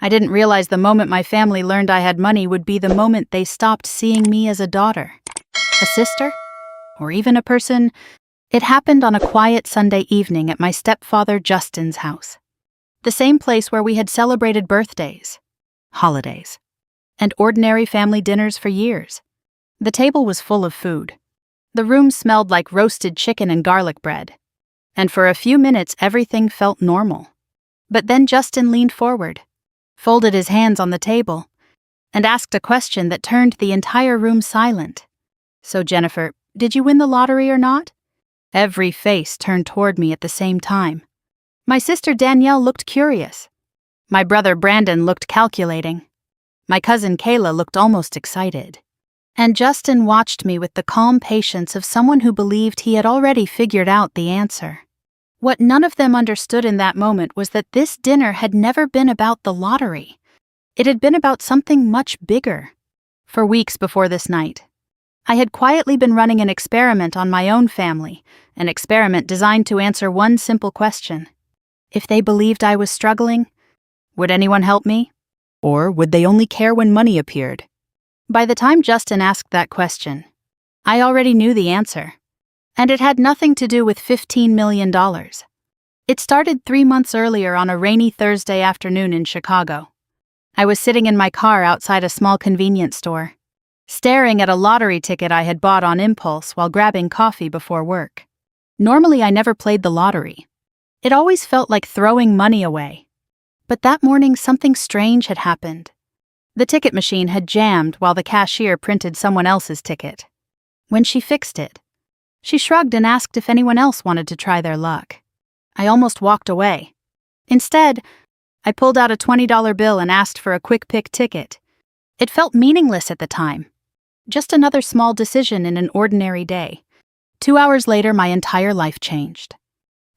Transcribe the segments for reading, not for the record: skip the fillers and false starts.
I didn't realize the moment my family learned I had money would be the moment they stopped seeing me as a daughter, a sister, or even a person. It happened on a quiet Sunday evening at my stepfather Justin's house, the same place where we had celebrated birthdays, holidays, and ordinary family dinners for years. The table was full of food. The room smelled like roasted chicken and garlic bread, and for a few minutes everything felt normal. But then Justin leaned forward, folded his hands on the table, and asked a question that turned the entire room silent. "So, Jennifer, did you win the lottery or not?" Every face turned toward me at the same time. My sister Danielle looked curious. My brother Brandon looked calculating. My cousin Kayla looked almost excited. And Justin watched me with the calm patience of someone who believed he had already figured out the answer. What none of them understood in that moment was that this dinner had never been about the lottery. It had been about something much bigger. For weeks before this night, I had quietly been running an experiment on my own family, an experiment designed to answer one simple question. If they believed I was struggling, would anyone help me? Or would they only care when money appeared? By the time Justin asked that question, I already knew the answer. And it had nothing to do with $15 million. It started 3 months earlier on a rainy Thursday afternoon in Chicago. I was sitting in my car outside a small convenience store, staring at a lottery ticket I had bought on impulse while grabbing coffee before work. Normally, I never played the lottery. It always felt like throwing money away. But that morning, something strange had happened. The ticket machine had jammed while the cashier printed someone else's ticket. When she fixed it, she shrugged and asked if anyone else wanted to try their luck. I almost walked away. Instead, I pulled out a $20 bill and asked for a quick pick ticket. It felt meaningless at the time. Just another small decision in an ordinary day. 2 hours later, my entire life changed.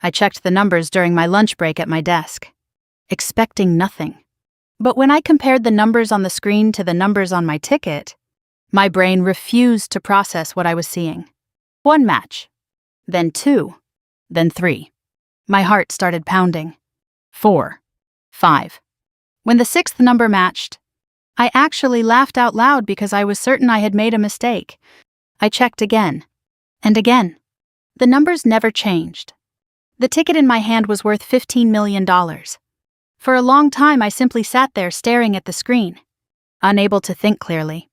I checked the numbers during my lunch break at my desk, expecting nothing. But when I compared the numbers on the screen to the numbers on my ticket, my brain refused to process what I was seeing. 1 match, then 2, then 3. My heart started pounding. 4, 5. When the 6th number matched, I actually laughed out loud because I was certain I had made a mistake. I checked again, and again. The numbers never changed. The ticket in my hand was worth $15 million. For a long time, I simply sat there staring at the screen, unable to think clearly.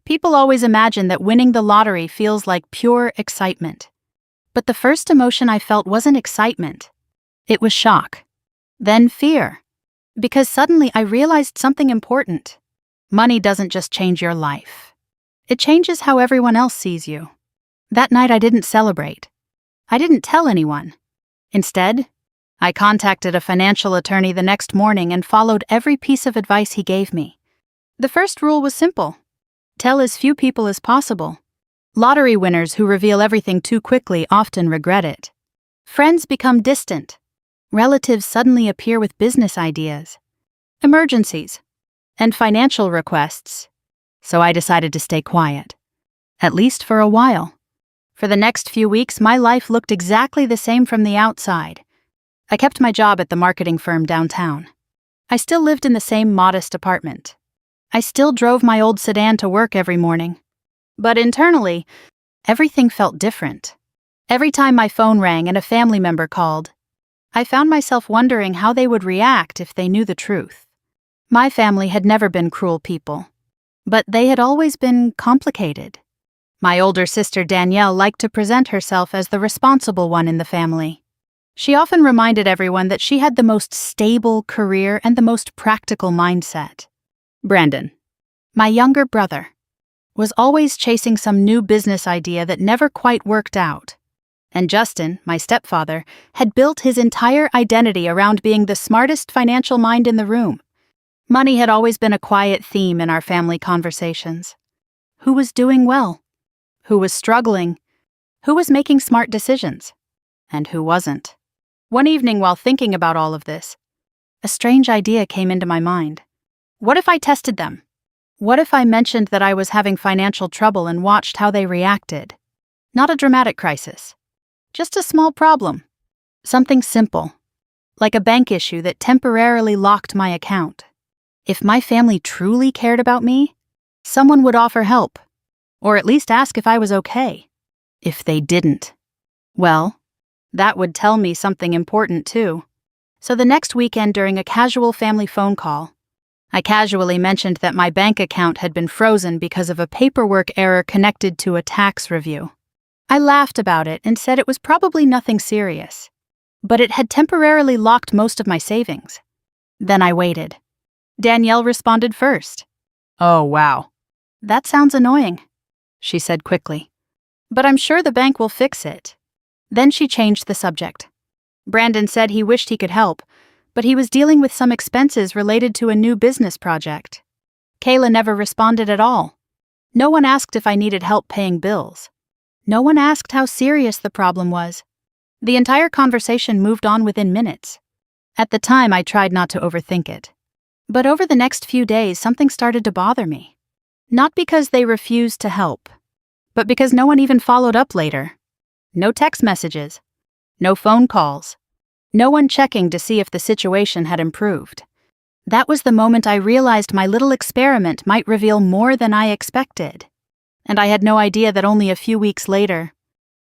People always imagine that winning the lottery feels like pure excitement. But the first emotion I felt wasn't excitement. It was shock. Then fear. Because suddenly I realized something important. Money doesn't just change your life. It changes how everyone else sees you. That night I didn't celebrate. I didn't tell anyone. Instead, I contacted a financial attorney the next morning and followed every piece of advice he gave me. The first rule was simple. Tell as few people as possible. Lottery winners who reveal everything too quickly often regret it. Friends become distant. Relatives suddenly appear with business ideas, emergencies, and financial requests. So I decided to stay quiet, at least for a while. For the next few weeks, my life looked exactly the same from the outside. I kept my job at the marketing firm downtown. I still lived in the same modest apartment. I still drove my old sedan to work every morning. But internally, everything felt different. Every time my phone rang and a family member called, I found myself wondering how they would react if they knew the truth. My family had never been cruel people, but they had always been complicated. My older sister Danielle liked to present herself as the responsible one in the family. She often reminded everyone that she had the most stable career and the most practical mindset. Brandon, my younger brother, was always chasing some new business idea that never quite worked out. And Justin, my stepfather, had built his entire identity around being the smartest financial mind in the room. Money had always been a quiet theme in our family conversations. Who was doing well? Who was struggling? Who was making smart decisions? And who wasn't? One evening while thinking about all of this, a strange idea came into my mind. What if I tested them? What if I mentioned that I was having financial trouble and watched how they reacted? Not a dramatic crisis. Just a small problem. Something simple, like a bank issue that temporarily locked my account. If my family truly cared about me, someone would offer help, or at least ask if I was okay. If they didn't, well, that would tell me something important too. So the next weekend, during a casual family phone call, I casually mentioned that my bank account had been frozen because of a paperwork error connected to a tax review. I laughed about it and said it was probably nothing serious, but it had temporarily locked most of my savings. Then I waited. Danielle responded first. "Oh, wow. That sounds annoying," she said quickly. "But I'm sure the bank will fix it." Then she changed the subject. Brandon said he wished he could help, but he was dealing with some expenses related to a new business project. Kayla never responded at all. No one asked if I needed help paying bills. No one asked how serious the problem was. The entire conversation moved on within minutes. At the time, I tried not to overthink it. But over the next few days, something started to bother me. Not because they refused to help, but because no one even followed up later. No text messages. No phone calls. No one checking to see if the situation had improved. That was the moment I realized my little experiment might reveal more than I expected. And I had no idea that only a few weeks later,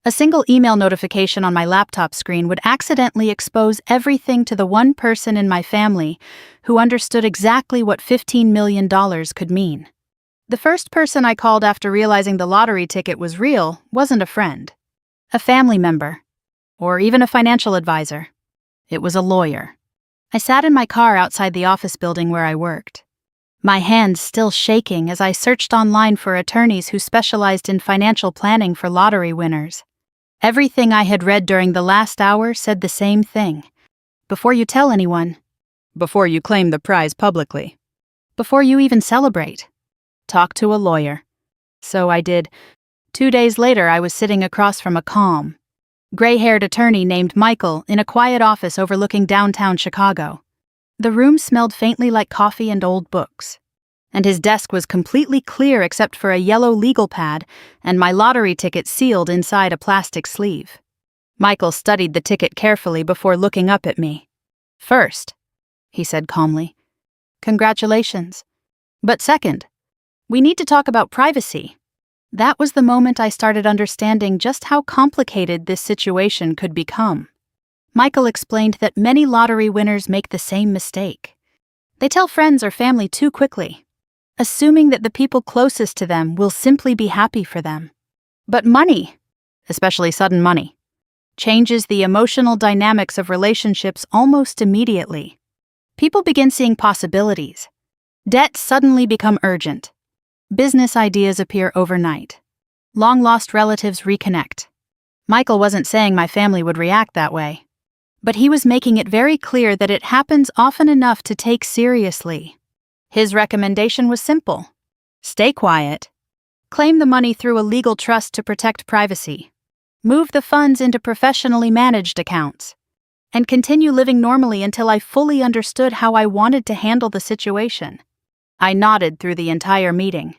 a single email notification on my laptop screen would accidentally expose everything to the one person in my family who understood exactly what $15 million could mean. The first person I called after realizing the lottery ticket was real wasn't a friend, a family member, or even a financial advisor. It was a lawyer. I sat in my car outside the office building where I worked, my hands still shaking as I searched online for attorneys who specialized in financial planning for lottery winners. Everything I had read during the last hour said the same thing. Before you tell anyone, before you claim the prize publicly, before you even celebrate, talk to a lawyer. So I did. 2 days later, I was sitting across from a calm, gray-haired attorney named Michael in a quiet office overlooking downtown Chicago. The room smelled faintly like coffee and old books, and his desk was completely clear except for a yellow legal pad and my lottery ticket sealed inside a plastic sleeve. Michael studied the ticket carefully before looking up at me. "First," he said calmly, "congratulations. But second, we need to talk about privacy." That was the moment I started understanding just how complicated this situation could become. Michael explained that many lottery winners make the same mistake. They tell friends or family too quickly, assuming that the people closest to them will simply be happy for them. But money, especially sudden money, changes the emotional dynamics of relationships almost immediately. People begin seeing possibilities. Debts suddenly become urgent. Business ideas appear overnight. Long-lost relatives reconnect. Michael wasn't saying my family would react that way, but he was making it very clear that it happens often enough to take seriously. His recommendation was simple. Stay quiet. Claim the money through a legal trust to protect privacy. Move the funds into professionally managed accounts. And continue living normally until I fully understood how I wanted to handle the situation. I nodded through the entire meeting,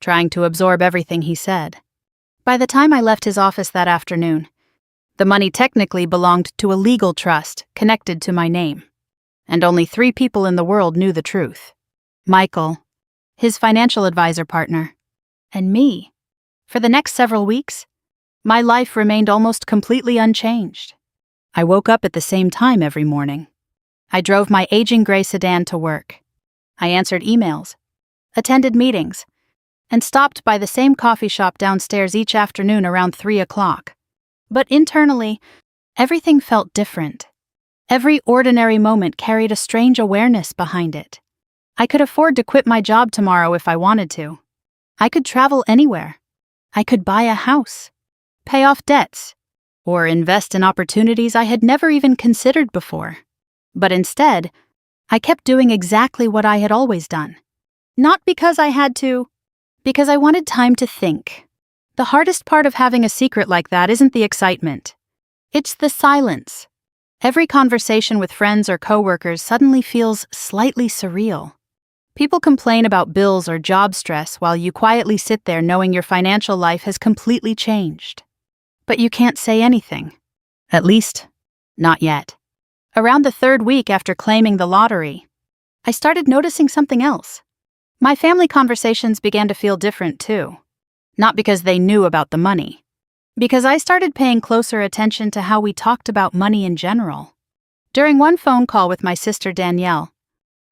trying to absorb everything he said. By the time I left his office that afternoon, the money technically belonged to a legal trust connected to my name, and only 3 people in the world knew the truth. Michael, his financial advisor partner, and me. For the next several weeks, my life remained almost completely unchanged. I woke up at the same time every morning. I drove my aging gray sedan to work. I answered emails, attended meetings, and stopped by the same coffee shop downstairs each afternoon around 3 o'clock. But internally, everything felt different. Every ordinary moment carried a strange awareness behind it. I could afford to quit my job tomorrow if I wanted to. I could travel anywhere. I could buy a house, pay off debts, or invest in opportunities I had never even considered before. But instead, I kept doing exactly what I had always done. Not because I had to, because I wanted time to think. The hardest part of having a secret like that isn't the excitement. It's the silence. Every conversation with friends or coworkers suddenly feels slightly surreal. People complain about bills or job stress while you quietly sit there knowing your financial life has completely changed. But you can't say anything. At least, not yet. Around the 3rd week after claiming the lottery, I started noticing something else. My family conversations began to feel different too. Not because they knew about the money. Because I started paying closer attention to how we talked about money in general. During one phone call with my sister Danielle,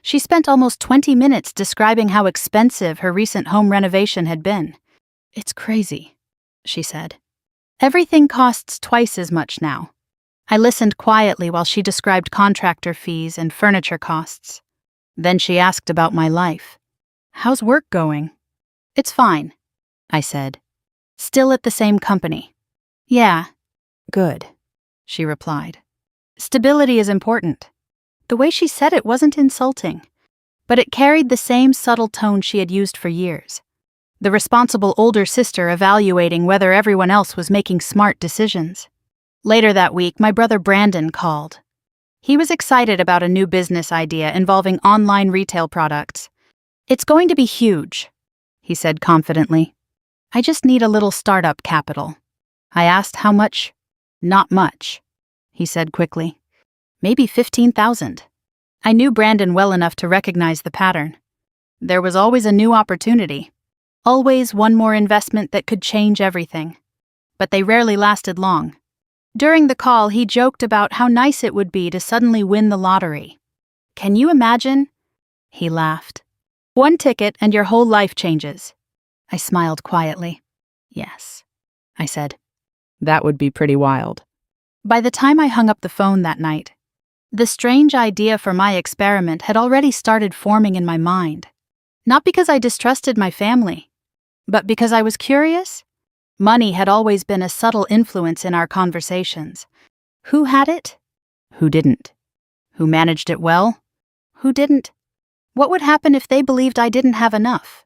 she spent almost 20 minutes describing how expensive her recent home renovation had been. "It's crazy," she said. "Everything costs twice as much now." I listened quietly while she described contractor fees and furniture costs. Then she asked about my life. "How's work going?" "It's fine," I said. "Still at the same company." "Yeah." "Good," she replied. Stability is important. The way she said it wasn't insulting, but it carried the same subtle tone she had used for years. The responsible older sister evaluating whether everyone else was making smart decisions. Later that week, my brother Brandon called. He was excited about a new business idea involving online retail products. "It's going to be huge," he said confidently. "I just need a little startup capital." I asked how much. "Not much," he said quickly. "Maybe 15,000. I knew Brandon well enough to recognize the pattern. There was always a new opportunity. Always one more investment that could change everything. But they rarely lasted long. During the call, he joked about how nice it would be to suddenly win the lottery. "Can you imagine?" He laughed. "One ticket and your whole life changes." I smiled quietly. "Yes," I said. "That would be pretty wild." By the time I hung up the phone that night, the strange idea for my experiment had already started forming in my mind. Not because I distrusted my family, but because I was curious. Money had always been a subtle influence in our conversations. Who had it? Who didn't? Who managed it well? Who didn't? What would happen if they believed I didn't have enough?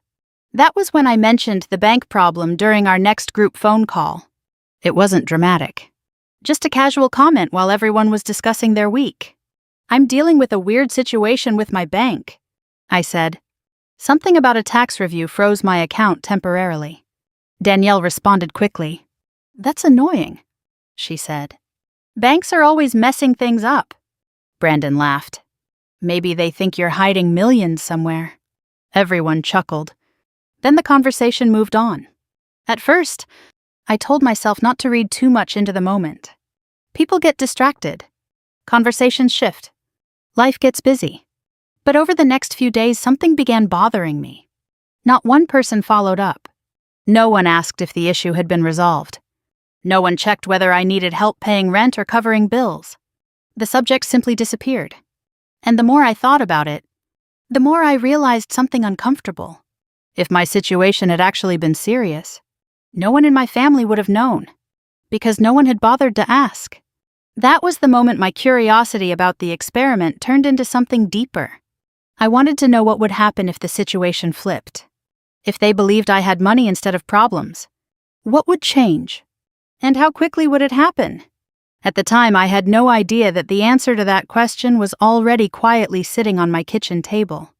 That was when I mentioned the bank problem during our next group phone call. It wasn't dramatic. Just a casual comment while everyone was discussing their week. "I'm dealing with a weird situation with my bank," I said. Something about a tax review froze my account temporarily. Danielle responded quickly. "That's annoying," she said. "Banks are always messing things up." Brandon laughed. "Maybe they think you're hiding millions somewhere." Everyone chuckled. Then the conversation moved on. At first, I told myself not to read too much into the moment. People get distracted. Conversations shift. Life gets busy. But over the next few days, something began bothering me. Not one person followed up. No one asked if the issue had been resolved. No one checked whether I needed help paying rent or covering bills. The subject simply disappeared. And the more I thought about it, the more I realized something uncomfortable. If my situation had actually been serious, no one in my family would have known, because no one had bothered to ask. That was the moment my curiosity about the experiment turned into something deeper. I wanted to know what would happen if the situation flipped. If they believed I had money instead of problems. What would change? And how quickly would it happen? At the time, I had no idea that the answer to that question was already quietly sitting on my kitchen table,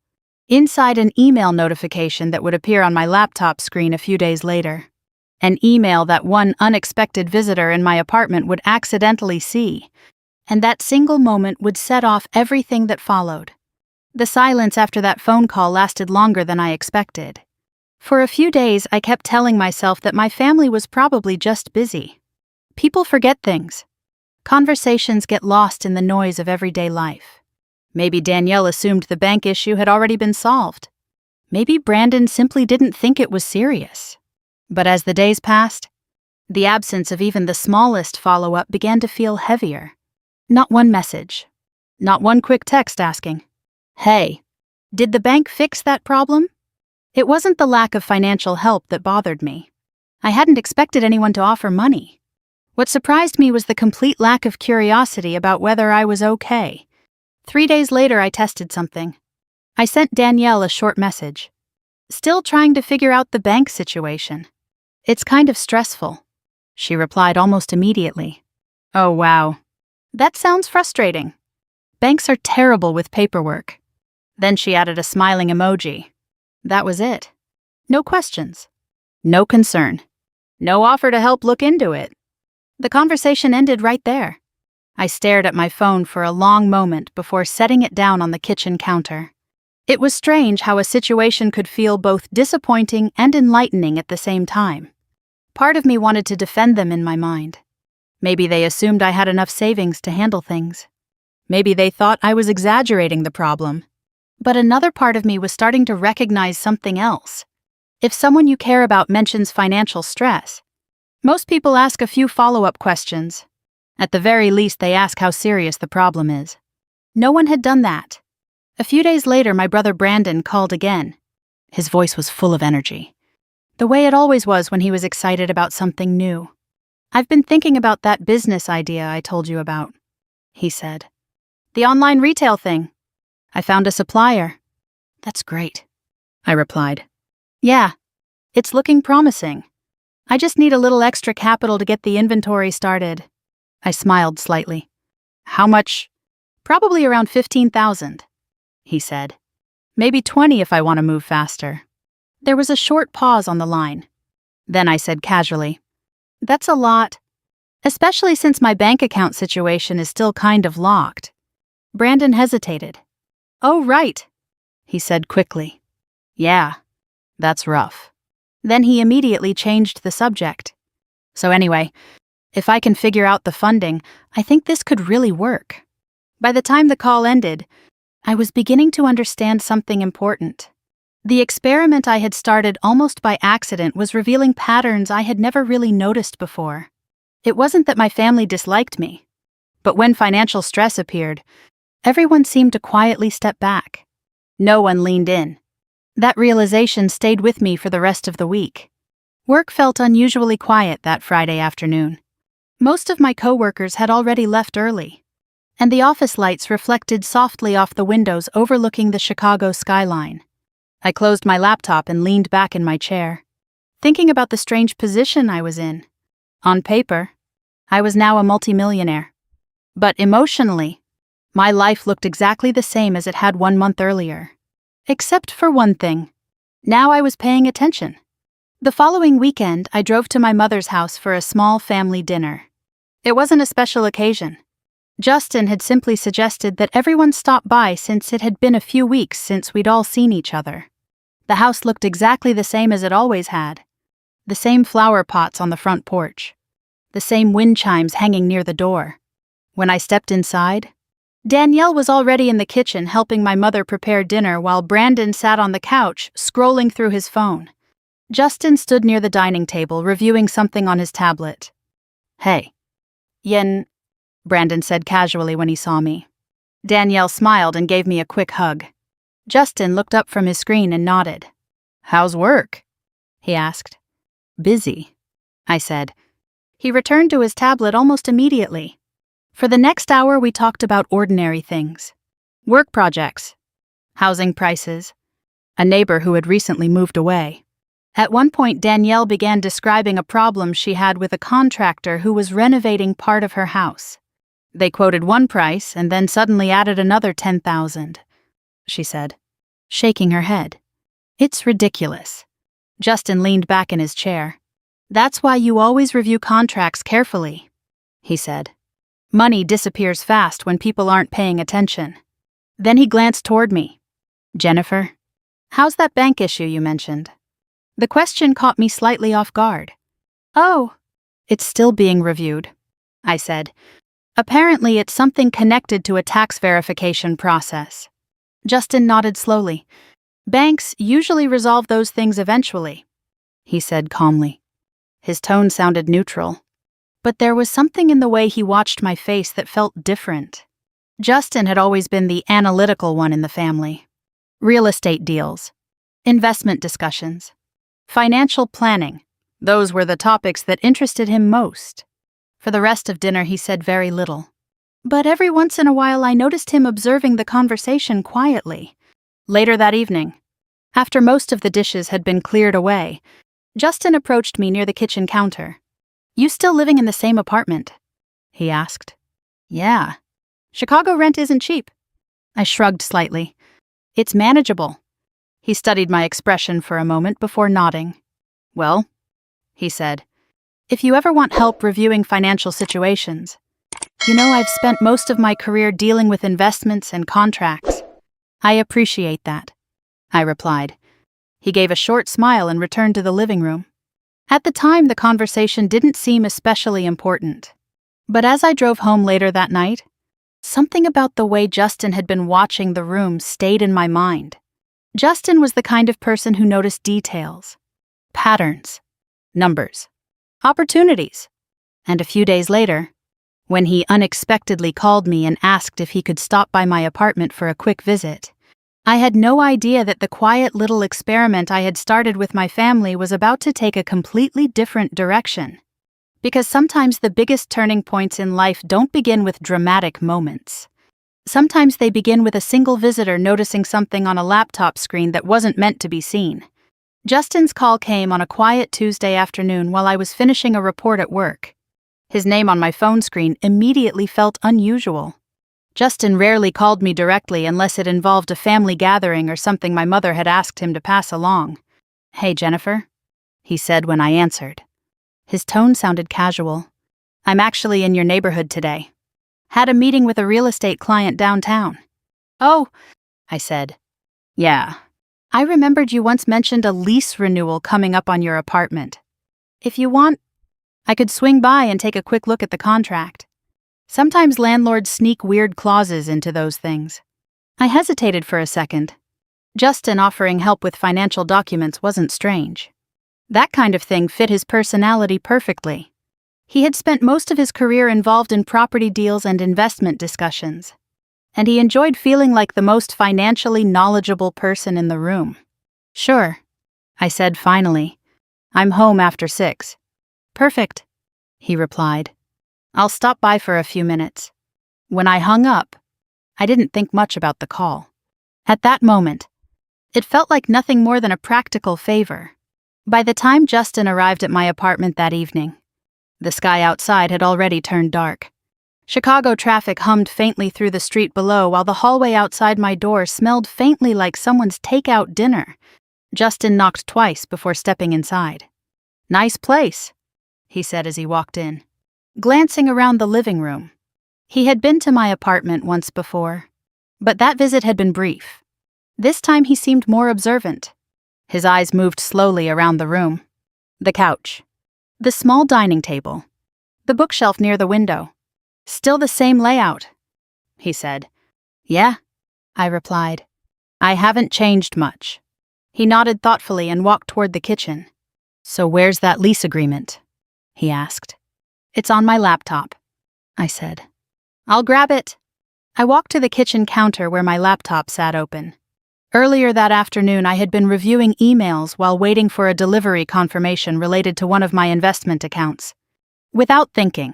inside an email notification that would appear on my laptop screen a few days later. An email that one unexpected visitor in my apartment would accidentally see, and that single moment would set off everything that followed. The silence after that phone call lasted longer than I expected. For a few days, I kept telling myself that my family was probably just busy. People forget things. Conversations get lost in the noise of everyday life. Maybe Danielle assumed the bank issue had already been solved. Maybe Brandon simply didn't think it was serious. But as the days passed, the absence of even the smallest follow-up began to feel heavier. Not one message. Not one quick text asking, "Hey, did the bank fix that problem?" It wasn't the lack of financial help that bothered me. I hadn't expected anyone to offer money. What surprised me was the complete lack of curiosity about whether I was okay. 3 days later, I tested something. I sent Danielle a short message. "Still trying to figure out the bank situation. It's kind of stressful." She replied almost immediately. "Oh, wow. That sounds frustrating. Banks are terrible with paperwork." Then she added a smiling emoji. That was it. No questions. No concern. No offer to help look into it. The conversation ended right there. I stared at my phone for a long moment before setting it down on the kitchen counter. It was strange how a situation could feel both disappointing and enlightening at the same time. Part of me wanted to defend them in my mind. Maybe they assumed I had enough savings to handle things. Maybe they thought I was exaggerating the problem. But another part of me was starting to recognize something else. If someone you care about mentions financial stress, most people ask a few follow-up questions. At the very least, they ask how serious the problem is. No one had done that. A few days later, my brother Brandon called again. His voice was full of energy, the way it always was when he was excited about something new. "I've been thinking about that business idea I told you about," he said. "The online retail thing. I found a supplier." "That's great," I replied. "Yeah, it's looking promising. I just need a little extra capital to get the inventory started." I smiled slightly. "How much?" "Probably around 15,000, he said. "Maybe 20 if I want to move faster." There was a short pause on the line. Then I said casually, "That's a lot, especially since my bank account situation is still kind of locked." Brandon hesitated. "Oh, right," he said quickly. "Yeah, that's rough." Then he immediately changed the subject. "So anyway, if I can figure out the funding, I think this could really work." By the time the call ended, I was beginning to understand something important. The experiment I had started almost by accident was revealing patterns I had never really noticed before. It wasn't that my family disliked me, but when financial stress appeared, everyone seemed to quietly step back. No one leaned in. That realization stayed with me for the rest of the week. Work felt unusually quiet that Friday afternoon. Most of my coworkers had already left early, and the office lights reflected softly off the windows overlooking the Chicago skyline. I closed my laptop and leaned back in my chair, thinking about the strange position I was in. On paper, I was now a multimillionaire. But emotionally, my life looked exactly the same as it had 1 month earlier. Except for one thing. Now I was paying attention. The following weekend, I drove to my mother's house for a small family dinner. It wasn't a special occasion. Justin had simply suggested that everyone stop by since it had been a few weeks since we'd all seen each other. The house looked exactly the same as it always had. The same flower pots on the front porch. The same wind chimes hanging near the door. When I stepped inside, Danielle was already in the kitchen helping my mother prepare dinner while Brandon sat on the couch scrolling through his phone. Justin stood near the dining table reviewing something on his tablet. "Hey, Yen," Brandon said casually when he saw me. Danielle smiled and gave me a quick hug. Justin looked up from his screen and nodded. "How's work?" he asked. "Busy," I said. He returned to his tablet almost immediately. For the next hour, we talked about ordinary things. Work projects, housing prices, a neighbor who had recently moved away. At one point, Danielle began describing a problem she had with a contractor who was renovating part of her house. They quoted one price and then suddenly added another 10,000, she said, shaking her head. "It's ridiculous." Justin leaned back in his chair. "That's why you always review contracts carefully," he said. "Money disappears fast when people aren't paying attention." Then he glanced toward me. "Jennifer, how's that bank issue you mentioned?" The question caught me slightly off guard. "Oh, it's still being reviewed," I said. "Apparently it's something connected to a tax verification process." Justin nodded slowly. "Banks usually resolve those things eventually," he said calmly. His tone sounded neutral, but there was something in the way he watched my face that felt different. Justin had always been the analytical one in the family. Real estate deals, investment discussions, financial planning, those were the topics that interested him most. For the rest of dinner, he said very little. But every once in a while, I noticed him observing the conversation quietly. Later that evening, after most of the dishes had been cleared away, Justin approached me near the kitchen counter. "You still living in the same apartment?" he asked. "Yeah. Chicago rent isn't cheap." I shrugged slightly. "It's manageable." He studied my expression for a moment before nodding. "Well," he said, "if you ever want help reviewing financial situations, I've spent most of my career dealing with investments and contracts. I appreciate that." I replied. He gave a short smile and returned to the living room. At the time, the conversation didn't seem especially important. But as I drove home later that night, something about the way Justin had been watching the room stayed in my mind. Justin was the kind of person who noticed details, patterns, numbers, opportunities. And a few days later, when he unexpectedly called me and asked if he could stop by my apartment for a quick visit, I had no idea that the quiet little experiment I had started with my family was about to take a completely different direction. Because sometimes the biggest turning points in life don't begin with dramatic moments. Sometimes they begin with a single visitor noticing something on a laptop screen that wasn't meant to be seen. Justin's call came on a quiet Tuesday afternoon while I was finishing a report at work. His name on my phone screen immediately felt unusual. Justin rarely called me directly unless it involved a family gathering or something my mother had asked him to pass along. "Hey, Jennifer," he said when I answered. His tone sounded casual. "I'm actually in your neighborhood today. Had a meeting with a real estate client downtown." "Oh," I said. "Yeah. I remembered you once mentioned a lease renewal coming up on your apartment. If you want, I could swing by and take a quick look at the contract. Sometimes landlords sneak weird clauses into those things." I hesitated for a second. Justin offering help with financial documents wasn't strange. That kind of thing fit his personality perfectly. He had spent most of his career involved in property deals and investment discussions, and he enjoyed feeling like the most financially knowledgeable person in the room. "Sure," I said finally. "I'm home after 6. "Perfect," he replied. "I'll stop by for a few minutes." When I hung up, I didn't think much about the call. At that moment, it felt like nothing more than a practical favor. By the time Justin arrived at my apartment that evening, the sky outside had already turned dark. Chicago traffic hummed faintly through the street below while the hallway outside my door smelled faintly like someone's takeout dinner. Justin knocked twice before stepping inside. "Nice place," he said as he walked in, glancing around the living room. He had been to my apartment once before, but that visit had been brief. This time he seemed more observant. His eyes moved slowly around the room. The couch, the small dining table, the bookshelf near the window. "Still the same layout," he said. "Yeah," I replied. "I haven't changed much." He nodded thoughtfully and walked toward the kitchen. "So where's that lease agreement?" he asked. "It's on my laptop," I said. "I'll grab it." I walked to the kitchen counter where my laptop sat open. Earlier that afternoon, I had been reviewing emails while waiting for a delivery confirmation related to one of my investment accounts. Without thinking,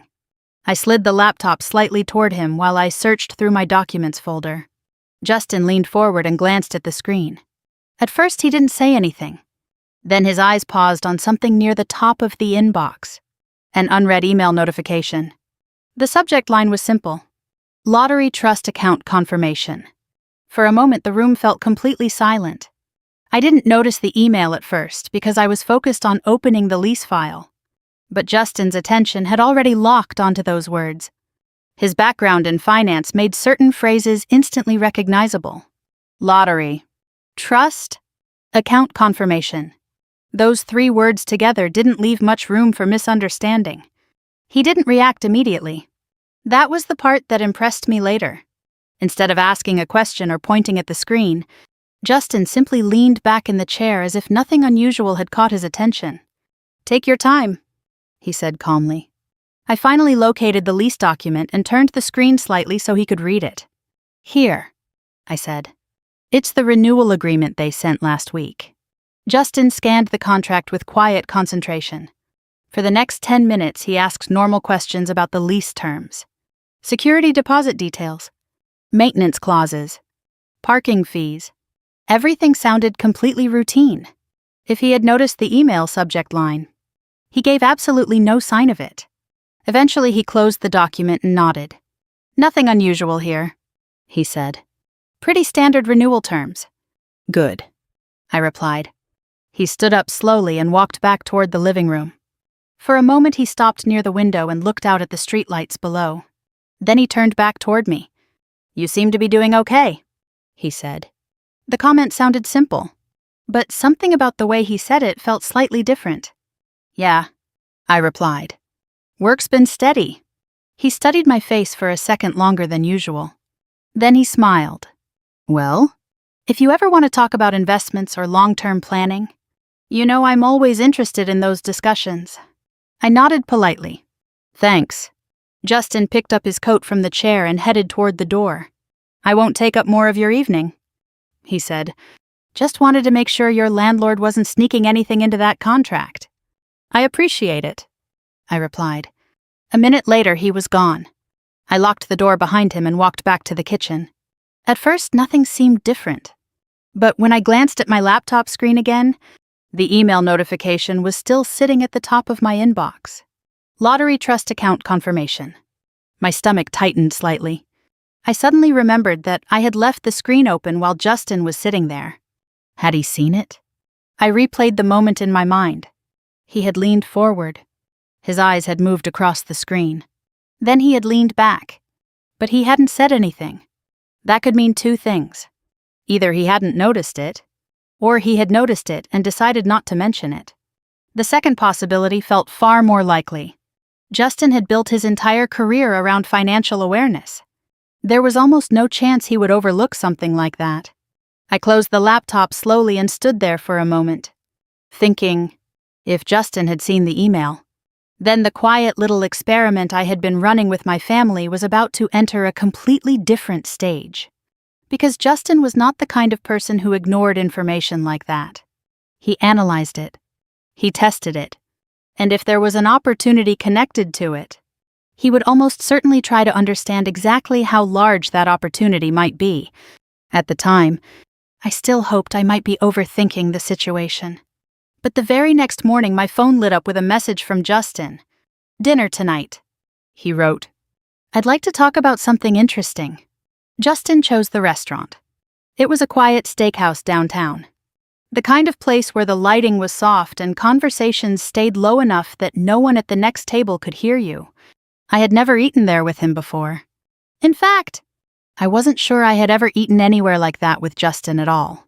I slid the laptop slightly toward him while I searched through my documents folder. Justin leaned forward and glanced at the screen. At first, he didn't say anything. Then his eyes paused on something near the top of the inbox. An unread email notification. The subject line was simple: Lottery Trust Account Confirmation. For a moment, the room felt completely silent. I didn't notice the email at first because I was focused on opening the lease file. But Justin's attention had already locked onto those words. His background in finance made certain phrases instantly recognizable. Lottery, trust, account confirmation. Those 3 words together didn't leave much room for misunderstanding. He didn't react immediately. That was the part that impressed me later. Instead of asking a question or pointing at the screen, Justin simply leaned back in the chair as if nothing unusual had caught his attention. "Take your time," he said calmly. I finally located the lease document and turned the screen slightly so he could read it. "Here," I said. "It's the renewal agreement they sent last week." Justin scanned the contract with quiet concentration. For the next 10 minutes, he asked normal questions about the lease terms, security deposit details, maintenance clauses, parking fees. Everything sounded completely routine. If he had noticed the email subject line, he gave absolutely no sign of it. Eventually, he closed the document and nodded. "Nothing unusual here," he said. "Pretty standard renewal terms." "Good," I replied. He stood up slowly and walked back toward the living room. For a moment, he stopped near the window and looked out at the streetlights below. Then he turned back toward me. "You seem to be doing okay," he said. The comment sounded simple, but something about the way he said it felt slightly different. Yeah, I replied. Work's been steady. He studied my face for a second longer than usual. Then he smiled. Well, if you ever want to talk about investments or long-term planning, you know I'm always interested in those discussions. I nodded politely. Thanks. Justin picked up his coat from the chair and headed toward the door. I won't take up more of your evening, he said. Just wanted to make sure your landlord wasn't sneaking anything into that contract. I appreciate it, I replied. A minute later, he was gone. I locked the door behind him and walked back to the kitchen. At first, nothing seemed different. But when I glanced at my laptop screen again, the email notification was still sitting at the top of my inbox. Lottery trust account confirmation. My stomach tightened slightly. I suddenly remembered that I had left the screen open while Justin was sitting there. Had he seen it? I replayed the moment in my mind. He had leaned forward. His eyes had moved across the screen. Then he had leaned back. But he hadn't said anything. That could mean two things. Either he hadn't noticed it, or he had noticed it and decided not to mention it. The second possibility felt far more likely. Justin had built his entire career around financial awareness. There was almost no chance he would overlook something like that. I closed the laptop slowly and stood there for a moment, thinking, if Justin had seen the email, then the quiet little experiment I had been running with my family was about to enter a completely different stage. Because Justin was not the kind of person who ignored information like that. He analyzed it. He tested it. And if there was an opportunity connected to it, he would almost certainly try to understand exactly how large that opportunity might be. At the time, I still hoped I might be overthinking the situation. But the very next morning, my phone lit up with a message from Justin. Dinner tonight, he wrote. I'd like to talk about something interesting. Justin chose the restaurant. It was a quiet steakhouse downtown. The kind of place where the lighting was soft and conversations stayed low enough that no one at the next table could hear you. I had never eaten there with him before. In fact, I wasn't sure I had ever eaten anywhere like that with Justin at all.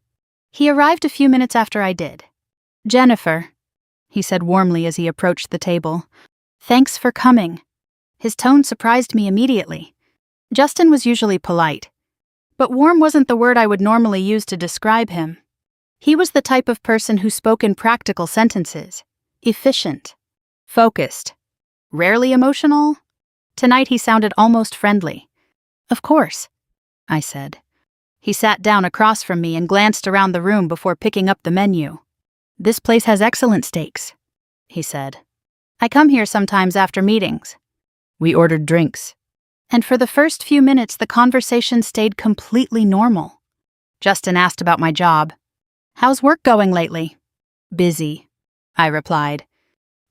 He arrived a few minutes after I did. Jennifer, he said warmly as he approached the table. Thanks for coming. His tone surprised me immediately. Justin was usually polite, but warm wasn't the word I would normally use to describe him. He was the type of person who spoke in practical sentences, efficient, focused, rarely emotional. Tonight he sounded almost friendly. Of course, I said. He sat down across from me and glanced around the room before picking up the menu. This place has excellent steaks, he said. I come here sometimes after meetings. We ordered drinks. And for the first few minutes, the conversation stayed completely normal. Justin asked about my job. How's work going lately? Busy, I replied.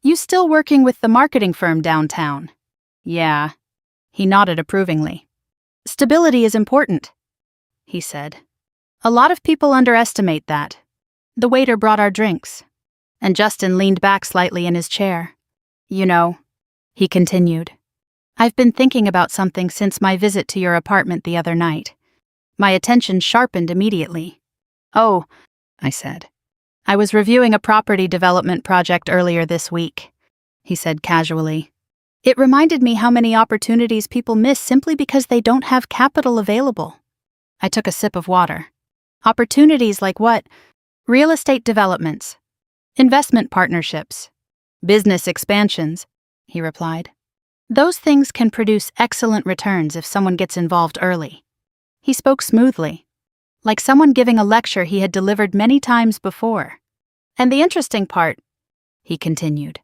You still working with the marketing firm downtown? Yeah. He nodded approvingly. Stability is important, he said. A lot of people underestimate that. The waiter brought our drinks, and Justin leaned back slightly in his chair. You know, he continued, I've been thinking about something since my visit to your apartment the other night. My attention sharpened immediately. Oh, I said. I was reviewing a property development project earlier this week, he said casually. It reminded me how many opportunities people miss simply because they don't have capital available. I took a sip of water. Opportunities like what? Real estate developments, investment partnerships, business expansions, he replied. Those things can produce excellent returns if someone gets involved early. He spoke smoothly, like someone giving a lecture he had delivered many times before. And the interesting part, he continued,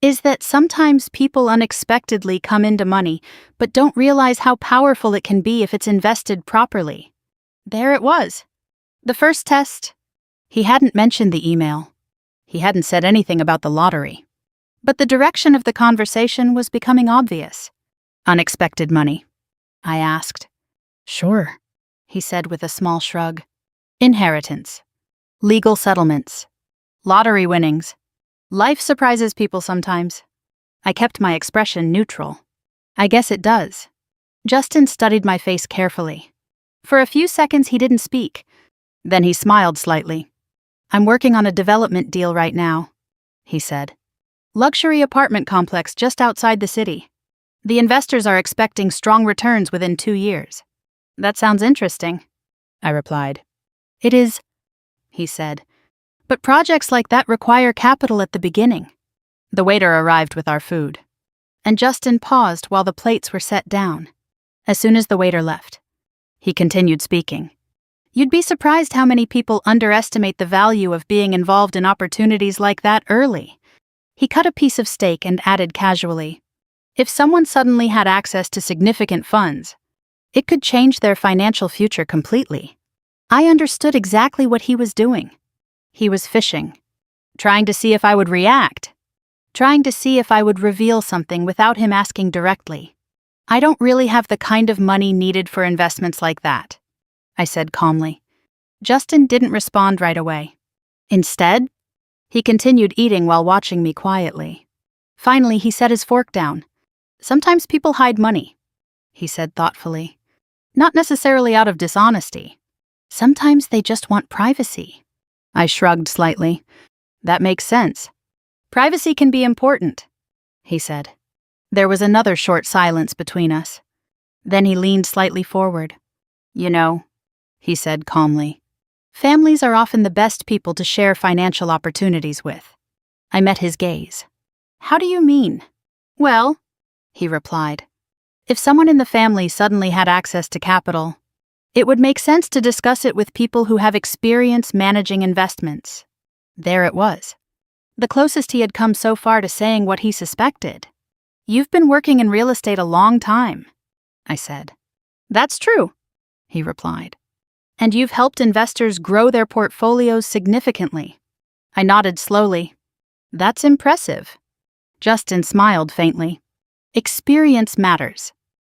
is that sometimes people unexpectedly come into money but don't realize how powerful it can be if it's invested properly. There it was. The first test. He hadn't mentioned the email. He hadn't said anything about the lottery. But the direction of the conversation was becoming obvious. Unexpected money, I asked. Sure, he said with a small shrug. Inheritance. Legal settlements. Lottery winnings. Life surprises people sometimes. I kept my expression neutral. I guess it does. Justin studied my face carefully. For a few seconds he didn't speak. Then he smiled slightly. "I'm working on a development deal right now," he said. "Luxury apartment complex just outside the city. The investors are expecting strong returns within 2 years." "That sounds interesting," I replied. "It is," he said. "But projects like that require capital at the beginning." The waiter arrived with our food, and Justin paused while the plates were set down. As soon as the waiter left, he continued speaking. "You'd be surprised how many people underestimate the value of being involved in opportunities like that early." He cut a piece of steak and added casually, "If someone suddenly had access to significant funds, it could change their financial future completely." I understood exactly what he was doing. He was fishing, trying to see if I would react, trying to see if I would reveal something without him asking directly. "I don't really have the kind of money needed for investments like that," I said calmly. Justin didn't respond right away. Instead, he continued eating while watching me quietly. Finally, he set his fork down. "Sometimes people hide money," he said thoughtfully. "Not necessarily out of dishonesty. Sometimes they just want privacy." I shrugged slightly. "That makes sense. Privacy can be important," he said. There was another short silence between us. Then he leaned slightly forward. "You know," he said calmly, "families are often the best people to share financial opportunities with." I met his gaze. "How do you mean?" "Well," he replied, "if someone in the family suddenly had access to capital, it would make sense to discuss it with people who have experience managing investments." There it was. The closest he had come so far to saying what he suspected. "You've been working in real estate a long time," I said. "That's true," he replied. "And you've helped investors grow their portfolios significantly." I nodded slowly. "That's impressive." Justin smiled faintly. "Experience matters."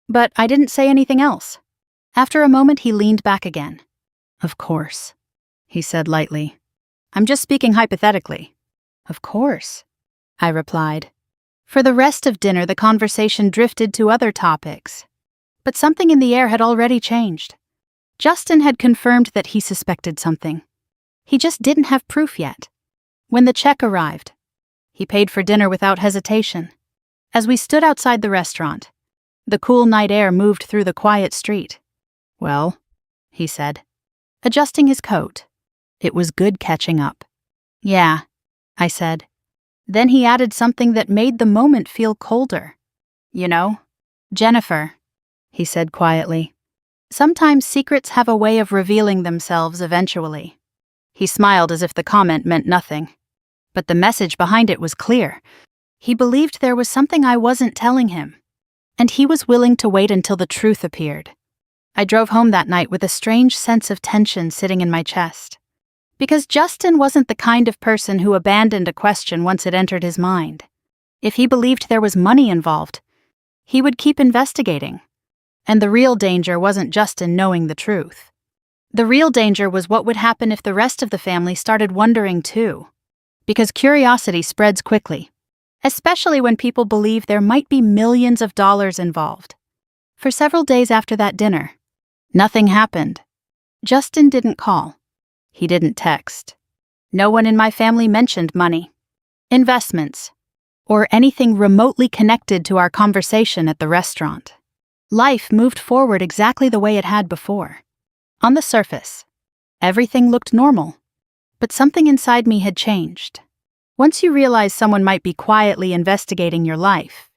But I didn't say anything else. After a moment, he leaned back again. "Of course," he said lightly. "I'm just speaking hypothetically." "Of course," I replied. For the rest of dinner, the conversation drifted to other topics. But something in the air had already changed. Justin had confirmed that he suspected something. He just didn't have proof yet. When the check arrived, he paid for dinner without hesitation. As we stood outside the restaurant, the cool night air moved through the quiet street. "Well," he said, adjusting his coat. It was good catching up. "Yeah," I said. Then he added something that made the moment feel colder. "You know, Jennifer," he said quietly, "sometimes secrets have a way of revealing themselves eventually." He smiled as if the comment meant nothing. But the message behind it was clear. He believed there was something I wasn't telling him, and he was willing to wait until the truth appeared. I drove home that night with a strange sense of tension sitting in my chest. Because Justin wasn't the kind of person who abandoned a question once it entered his mind. If he believed there was money involved, he would keep investigating. And the real danger wasn't Justin knowing the truth. The real danger was what would happen if the rest of the family started wondering too. Because curiosity spreads quickly, especially when people believe there might be millions of dollars involved. For several days after that dinner, nothing happened. Justin didn't call. He didn't text. No one in my family mentioned money, investments, or anything remotely connected to our conversation at the restaurant. Life moved forward exactly the way it had before. On the surface, everything looked normal, but something inside me had changed. Once you realize someone might be quietly investigating your life,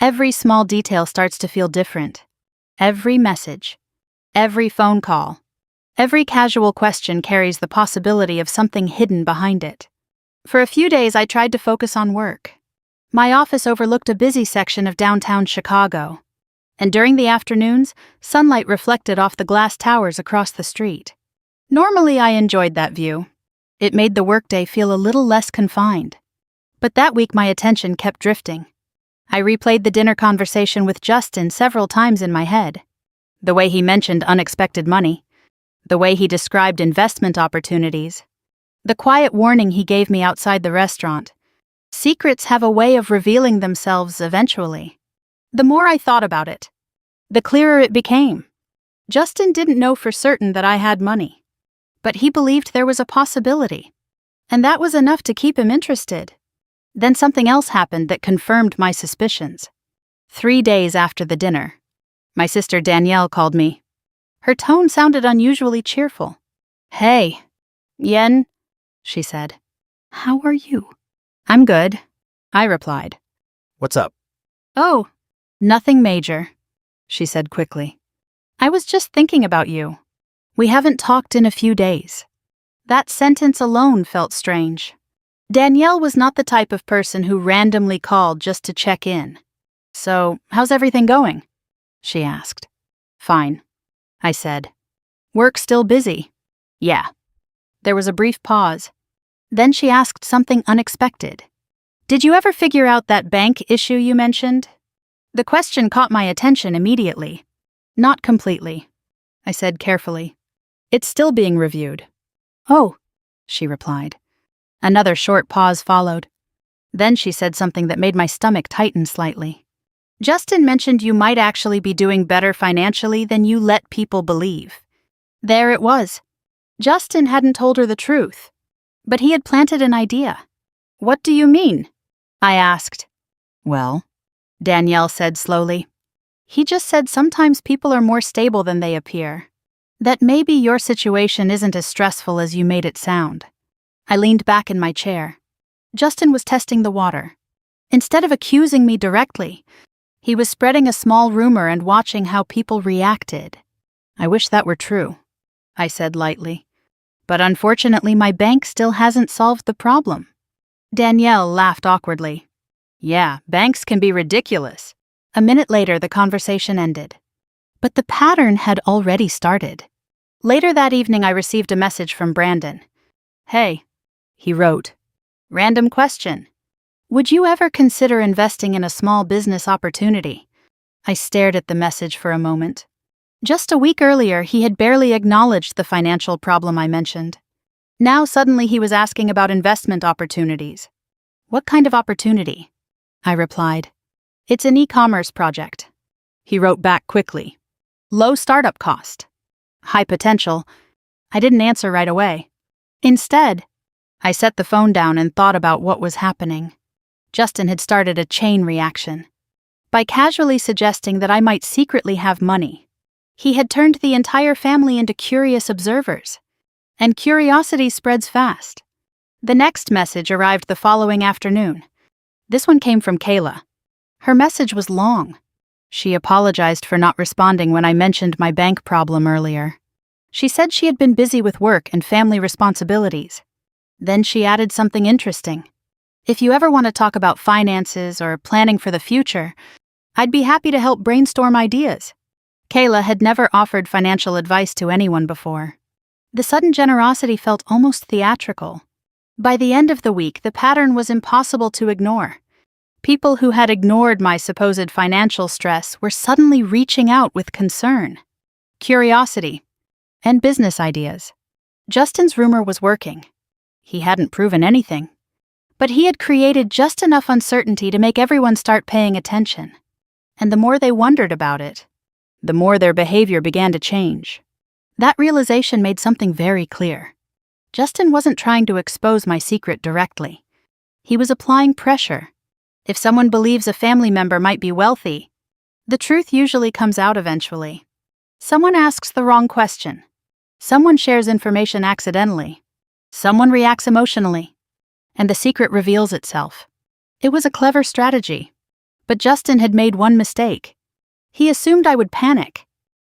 every small detail starts to feel different. Every message, every phone call, every casual question carries the possibility of something hidden behind it. For a few days, I tried to focus on work. My office overlooked a busy section of downtown Chicago, and during the afternoons, sunlight reflected off the glass towers across the street. Normally, I enjoyed that view. It made the workday feel a little less confined. But that week, my attention kept drifting. I replayed the dinner conversation with Justin several times in my head. The way he mentioned unexpected money, the way he described investment opportunities, the quiet warning he gave me outside the restaurant. Secrets have a way of revealing themselves eventually. The more I thought about it, the clearer it became. Justin didn't know for certain that I had money, But he believed there was a possibility, and that was enough to keep him interested. Then something else happened that confirmed my suspicions. 3 days after the dinner, my sister Danielle called me. Her tone sounded unusually cheerful. "Hey, Yen," she said. "How are you?" "I'm good," I replied. What's up? "Oh, nothing major," she said quickly. "I was just thinking about you. We haven't talked in a few days." That sentence alone felt strange. Danielle was not the type of person who randomly called just to check in. "So, how's everything going?" she asked. "Fine," I said. "Work still busy?" "Yeah." There was a brief pause. Then she asked something unexpected. "Did you ever figure out that bank issue you mentioned?" The question caught my attention immediately. "Not completely," I said carefully. "It's still being reviewed." "Oh," she replied. Another short pause followed. Then she said something that made my stomach tighten slightly. "Justin mentioned you might actually be doing better financially than you let people believe." There it was. Justin hadn't told her the truth, but he had planted an idea. "What do you mean?" I asked. "Well," Danielle said slowly, "he just said sometimes people are more stable than they appear. That maybe your situation isn't as stressful as you made it sound." I leaned back in my chair. Justin was testing the water. Instead of accusing me directly, he was spreading a small rumor and watching how people reacted. "I wish that were true," I said lightly. "But unfortunately, my bank still hasn't solved the problem." Danielle laughed awkwardly. "Yeah, banks can be ridiculous." A minute later, the conversation ended. But the pattern had already started. Later that evening, I received a message from Brandon. "Hey," he wrote. "Random question. Would you ever consider investing in a small business opportunity?" I stared at the message for a moment. Just a week earlier, he had barely acknowledged the financial problem I mentioned. Now suddenly he was asking about investment opportunities. "What kind of opportunity?" I replied. "It's an e-commerce project." He wrote back quickly. "Low startup cost. High potential." I didn't answer right away. Instead, I set the phone down and thought about what was happening. Justin had started a chain reaction. By casually suggesting that I might secretly have money, he had turned the entire family into curious observers. And curiosity spreads fast. The next message arrived the following afternoon. This one came from Kayla. Her message was long. She apologized for not responding when I mentioned my bank problem earlier. She said she had been busy with work and family responsibilities. Then she added something interesting. "If you ever want to talk about finances or planning for the future, I'd be happy to help brainstorm ideas." Kayla had never offered financial advice to anyone before. The sudden generosity felt almost theatrical. By the end of the week, the pattern was impossible to ignore. People who had ignored my supposed financial stress were suddenly reaching out with concern, curiosity, and business ideas. Justin's rumor was working. He hadn't proven anything, but he had created just enough uncertainty to make everyone start paying attention. And the more they wondered about it, the more their behavior began to change. That realization made something very clear. Justin wasn't trying to expose my secret directly. He was applying pressure. If someone believes a family member might be wealthy, the truth usually comes out eventually. Someone asks the wrong question. Someone shares information accidentally. Someone reacts emotionally. And the secret reveals itself. It was a clever strategy. But Justin had made one mistake. He assumed I would panic.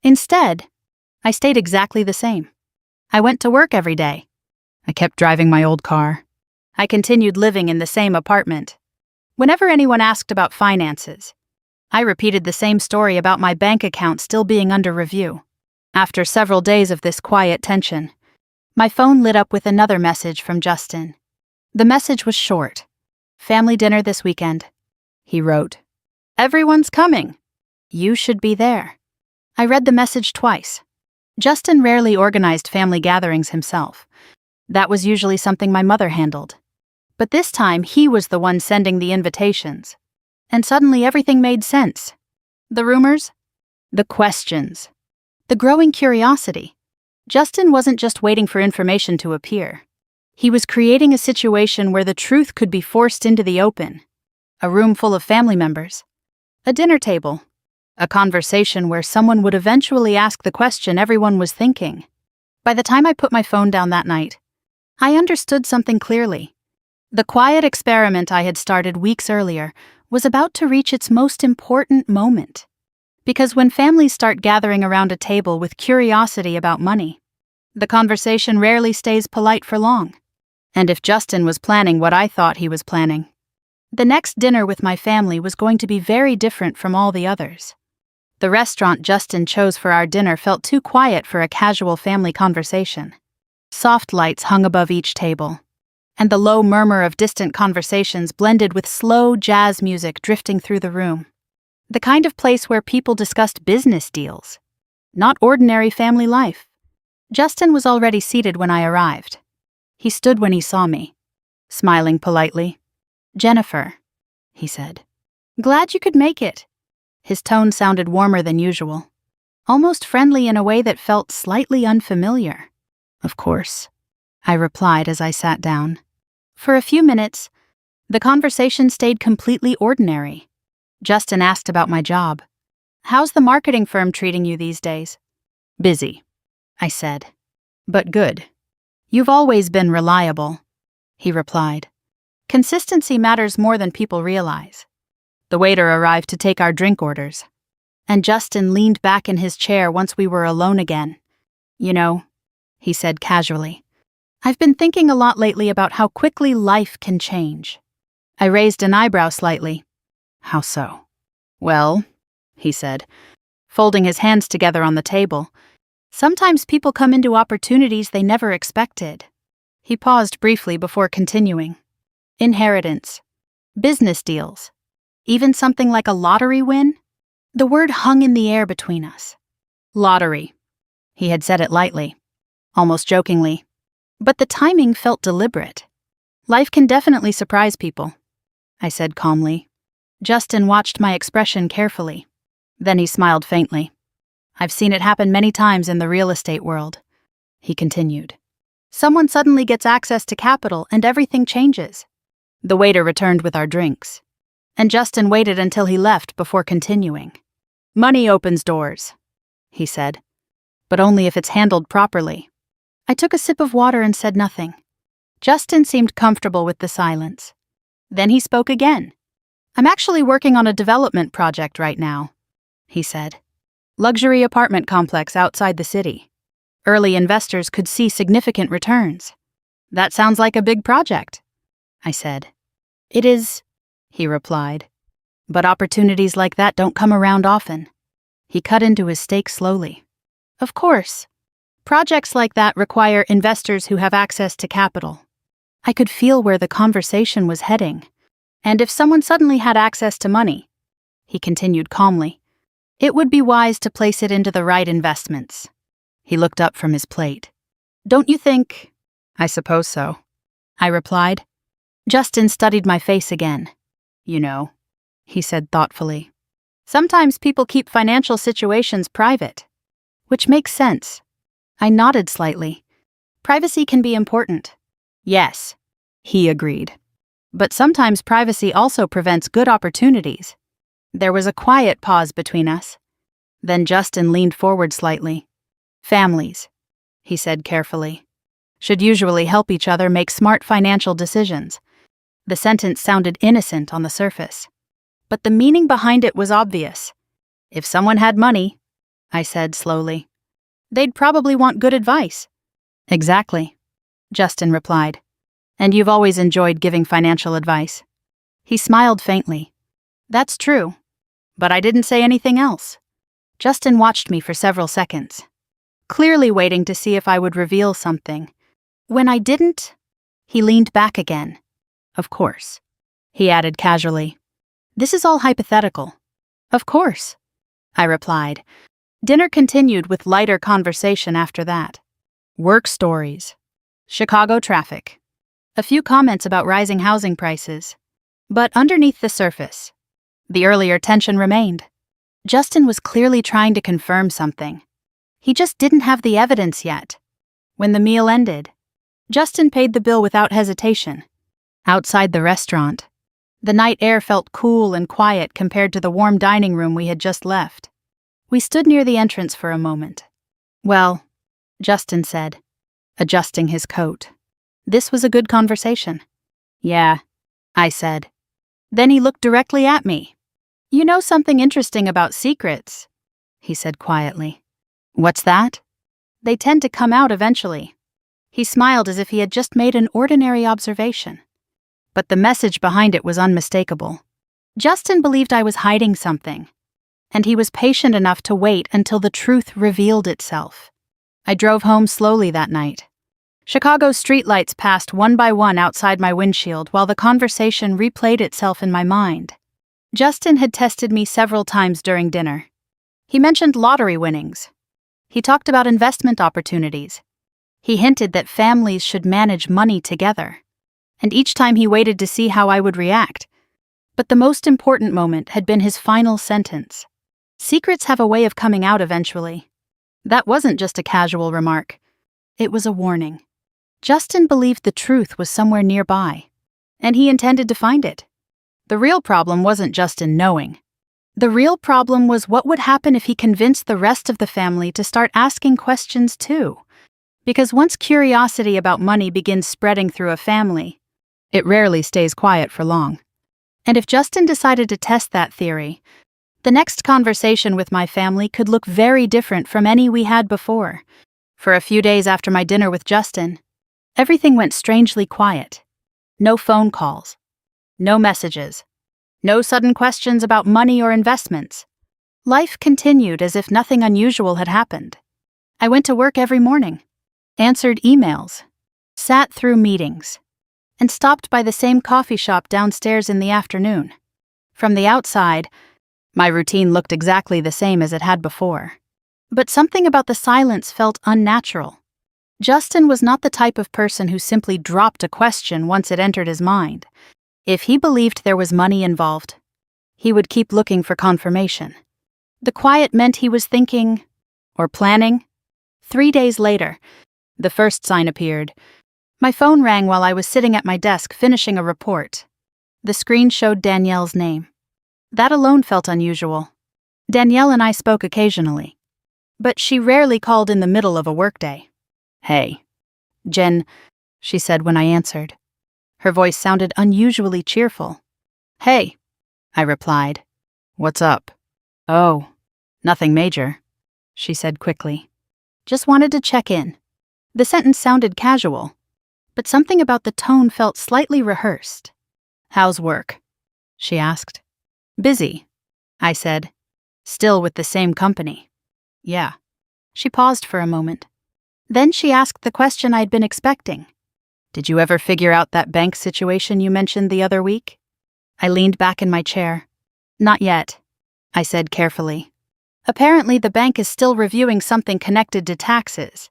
Instead, I stayed exactly the same. I went to work every day. I kept driving my old car. I continued living in the same apartment. Whenever anyone asked about finances, I repeated the same story about my bank account still being under review. After several days of this quiet tension, my phone lit up with another message from Justin. The message was short. "Family dinner this weekend," he wrote. "Everyone's coming. You should be there." I read the message twice. Justin rarely organized family gatherings himself. That was usually something my mother handled. But this time, he was the one sending the invitations. And suddenly everything made sense. The rumors, the questions, the growing curiosity. Justin wasn't just waiting for information to appear. He was creating a situation where the truth could be forced into the open. A room full of family members. A dinner table. A conversation where someone would eventually ask the question everyone was thinking. By the time I put my phone down that night, I understood something clearly. The quiet experiment I had started weeks earlier was about to reach its most important moment. Because when families start gathering around a table with curiosity about money, the conversation rarely stays polite for long. And if Justin was planning what I thought he was planning, the next dinner with my family was going to be very different from all the others. The restaurant Justin chose for our dinner felt too quiet for a casual family conversation. Soft lights hung above each table, and the low murmur of distant conversations blended with slow jazz music drifting through the room. The kind of place where people discussed business deals, not ordinary family life. Justin was already seated when I arrived. He stood when he saw me, smiling politely. "Jennifer," he said. "Glad you could make it." His tone sounded warmer than usual, almost friendly in a way that felt slightly unfamiliar. "Of course," I replied as I sat down. For a few minutes, the conversation stayed completely ordinary. Justin asked about my job. "How's the marketing firm treating you these days?" "Busy," I said. "But good. You've always been reliable," he replied. "Consistency matters more than people realize." The waiter arrived to take our drink orders, and Justin leaned back in his chair once we were alone again. "You know," he said casually, "I've been thinking a lot lately about how quickly life can change." I raised an eyebrow slightly. "How so?" "Well," he said, folding his hands together on the table, "sometimes people come into opportunities they never expected." He paused briefly before continuing. "Inheritance, business deals, even something like a lottery win?" The word hung in the air between us. "Lottery." He had said it lightly, almost jokingly, but the timing felt deliberate. "Life can definitely surprise people," I said calmly. Justin watched my expression carefully. Then he smiled faintly. "I've seen it happen many times in the real estate world," he continued. "Someone suddenly gets access to capital and everything changes." The waiter returned with our drinks, and Justin waited until he left before continuing. "Money opens doors," he said, "but only if it's handled properly." I took a sip of water and said nothing. Justin seemed comfortable with the silence. Then he spoke again. "I'm actually working on a development project right now," he said. "Luxury apartment complex outside the city. Early investors could see significant returns." "That sounds like a big project," I said. "It is," he replied. "But opportunities like that don't come around often." He cut into his steak slowly. "Of course. Projects like that require investors who have access to capital." I could feel where the conversation was heading. "And if someone suddenly had access to money," he continued calmly, "it would be wise to place it into the right investments." He looked up from his plate. "Don't you think?" "I suppose so," I replied. Justin studied my face again. "You know," he said thoughtfully, "sometimes people keep financial situations private." "Which makes sense." I nodded slightly. "Privacy can be important." "Yes," he agreed. "But sometimes privacy also prevents good opportunities." There was a quiet pause between us. Then Justin leaned forward slightly. "Families," he said carefully, "should usually help each other make smart financial decisions." The sentence sounded innocent on the surface, but the meaning behind it was obvious. "If someone had money," I said slowly, "they'd probably want good advice." "Exactly," Justin replied. "And you've always enjoyed giving financial advice." He smiled faintly. "That's true. But I didn't say anything else." Justin watched me for several seconds, clearly waiting to see if I would reveal something. When I didn't, he leaned back again. "Of course," he added casually. "This is all hypothetical." "Of course," I replied. Dinner continued with lighter conversation after that. Work stories, Chicago traffic, a few comments about rising housing prices. But underneath the surface, the earlier tension remained. Justin was clearly trying to confirm something. He just didn't have the evidence yet. When the meal ended, Justin paid the bill without hesitation. Outside the restaurant, the night air felt cool and quiet compared to the warm dining room we had just left. We stood near the entrance for a moment. "Well," Justin said, adjusting his coat. This was a good conversation. "Yeah," I said. Then he looked directly at me. "You know something interesting about secrets," he said quietly. "What's that?" "They tend to come out eventually." He smiled as if he had just made an ordinary observation. But the message behind it was unmistakable. Justin believed I was hiding something, and he was patient enough to wait until the truth revealed itself. I drove home slowly that night. Chicago's streetlights passed one by one outside my windshield while the conversation replayed itself in my mind. Justin had tested me several times during dinner. He mentioned lottery winnings. He talked about investment opportunities. He hinted that families should manage money together. And each time he waited to see how I would react. But the most important moment had been his final sentence. "Secrets have a way of coming out eventually." That wasn't just a casual remark. It was a warning. Justin believed the truth was somewhere nearby, and he intended to find it. The real problem wasn't Justin knowing. The real problem was what would happen if he convinced the rest of the family to start asking questions too. Because once curiosity about money begins spreading through a family, it rarely stays quiet for long. And if Justin decided to test that theory, the next conversation with my family could look very different from any we had before. For a few days after my dinner with Justin, everything went strangely quiet. No phone calls. No messages. No sudden questions about money or investments. Life continued as if nothing unusual had happened. I went to work every morning, answered emails, sat through meetings, and stopped by the same coffee shop downstairs in the afternoon. From the outside, my routine looked exactly the same as it had before. But something about the silence felt unnatural. Justin was not the type of person who simply dropped a question once it entered his mind. If he believed there was money involved, he would keep looking for confirmation. The quiet meant he was thinking, or planning. 3 days later, the first sign appeared. My phone rang while I was sitting at my desk finishing a report. The screen showed Danielle's name. That alone felt unusual. Danielle and I spoke occasionally, but she rarely called in the middle of a workday. "Hey, Jen," she said when I answered. Her voice sounded unusually cheerful. "Hey," I replied. "What's up?" "Oh, nothing major," she said quickly. "Just wanted to check in." The sentence sounded casual, but something about the tone felt slightly rehearsed. "How's work?" she asked. "Busy," I said, still with the same company. "Yeah." She paused for a moment. Then she asked the question I'd been expecting. "Did you ever figure out that bank situation you mentioned the other week?" I leaned back in my chair. "Not yet," I said carefully. "Apparently the bank is still reviewing something connected to taxes."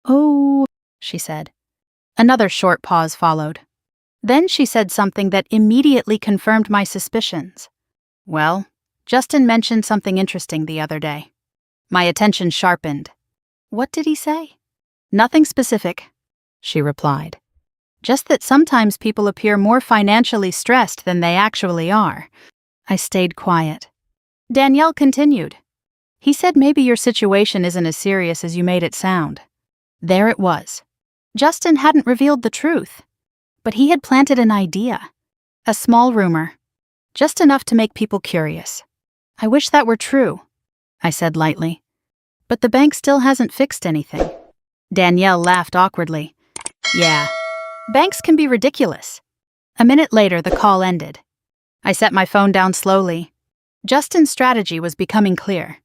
"Oh," she said. Another short pause followed. Then she said something that immediately confirmed my suspicions. "Well, Justin mentioned something interesting the other day." My attention sharpened. "What did he say?" "Nothing specific," she replied. "Just that sometimes people appear more financially stressed than they actually are." I stayed quiet. Danielle continued. "He said maybe your situation isn't as serious as you made it sound." There it was. Justin hadn't revealed the truth, but he had planted an idea. A small rumor. Just enough to make people curious. "I wish that were true," I said lightly. "But the bank still hasn't fixed anything." Danielle laughed awkwardly. "Yeah, banks can be ridiculous." A minute later, the call ended. I set my phone down slowly. Justin's strategy was becoming clear.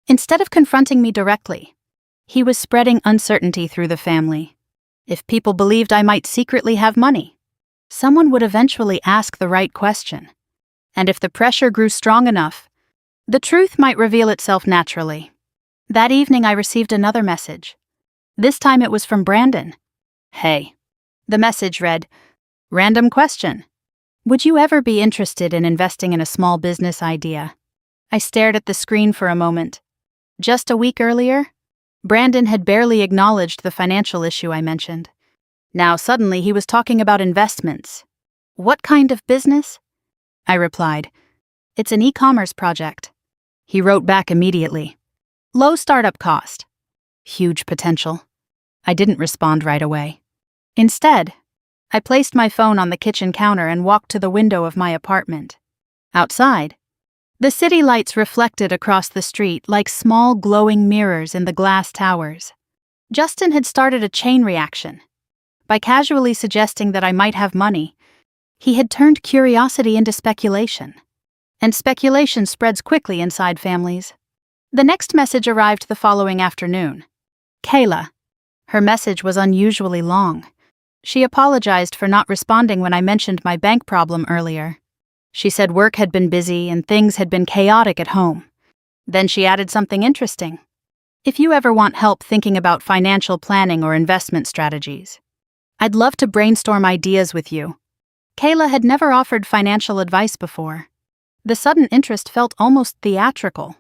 Instead of confronting me directly, he was spreading uncertainty through the family. If people believed I might secretly have money, someone would eventually ask the right question. And if the pressure grew strong enough, the truth might reveal itself naturally. That evening I received another message. This time it was from Brandon. "Hey." The message read, "Random question. Would you ever be interested in investing in a small business idea?" I stared at the screen for a moment. Just a week earlier, Brandon had barely acknowledged the financial issue I mentioned. Now suddenly he was talking about investments. "What kind of business?" I replied. "It's an e-commerce project." He wrote back immediately. "Low startup cost. Huge potential." I didn't respond right away. Instead, I placed my phone on the kitchen counter and walked to the window of my apartment. Outside, the city lights reflected across the street like small glowing mirrors in the glass towers. Justin had started a chain reaction. By casually suggesting that I might have money, he had turned curiosity into speculation. And speculation spreads quickly inside families. The next message arrived the following afternoon. Kayla. Her message was unusually long. She apologized for not responding when I mentioned my bank problem earlier. She said work had been busy and things had been chaotic at home. Then she added something interesting. "If you ever want help thinking about financial planning or investment strategies, I'd love to brainstorm ideas with you." Kayla had never offered financial advice before. The sudden interest felt almost theatrical.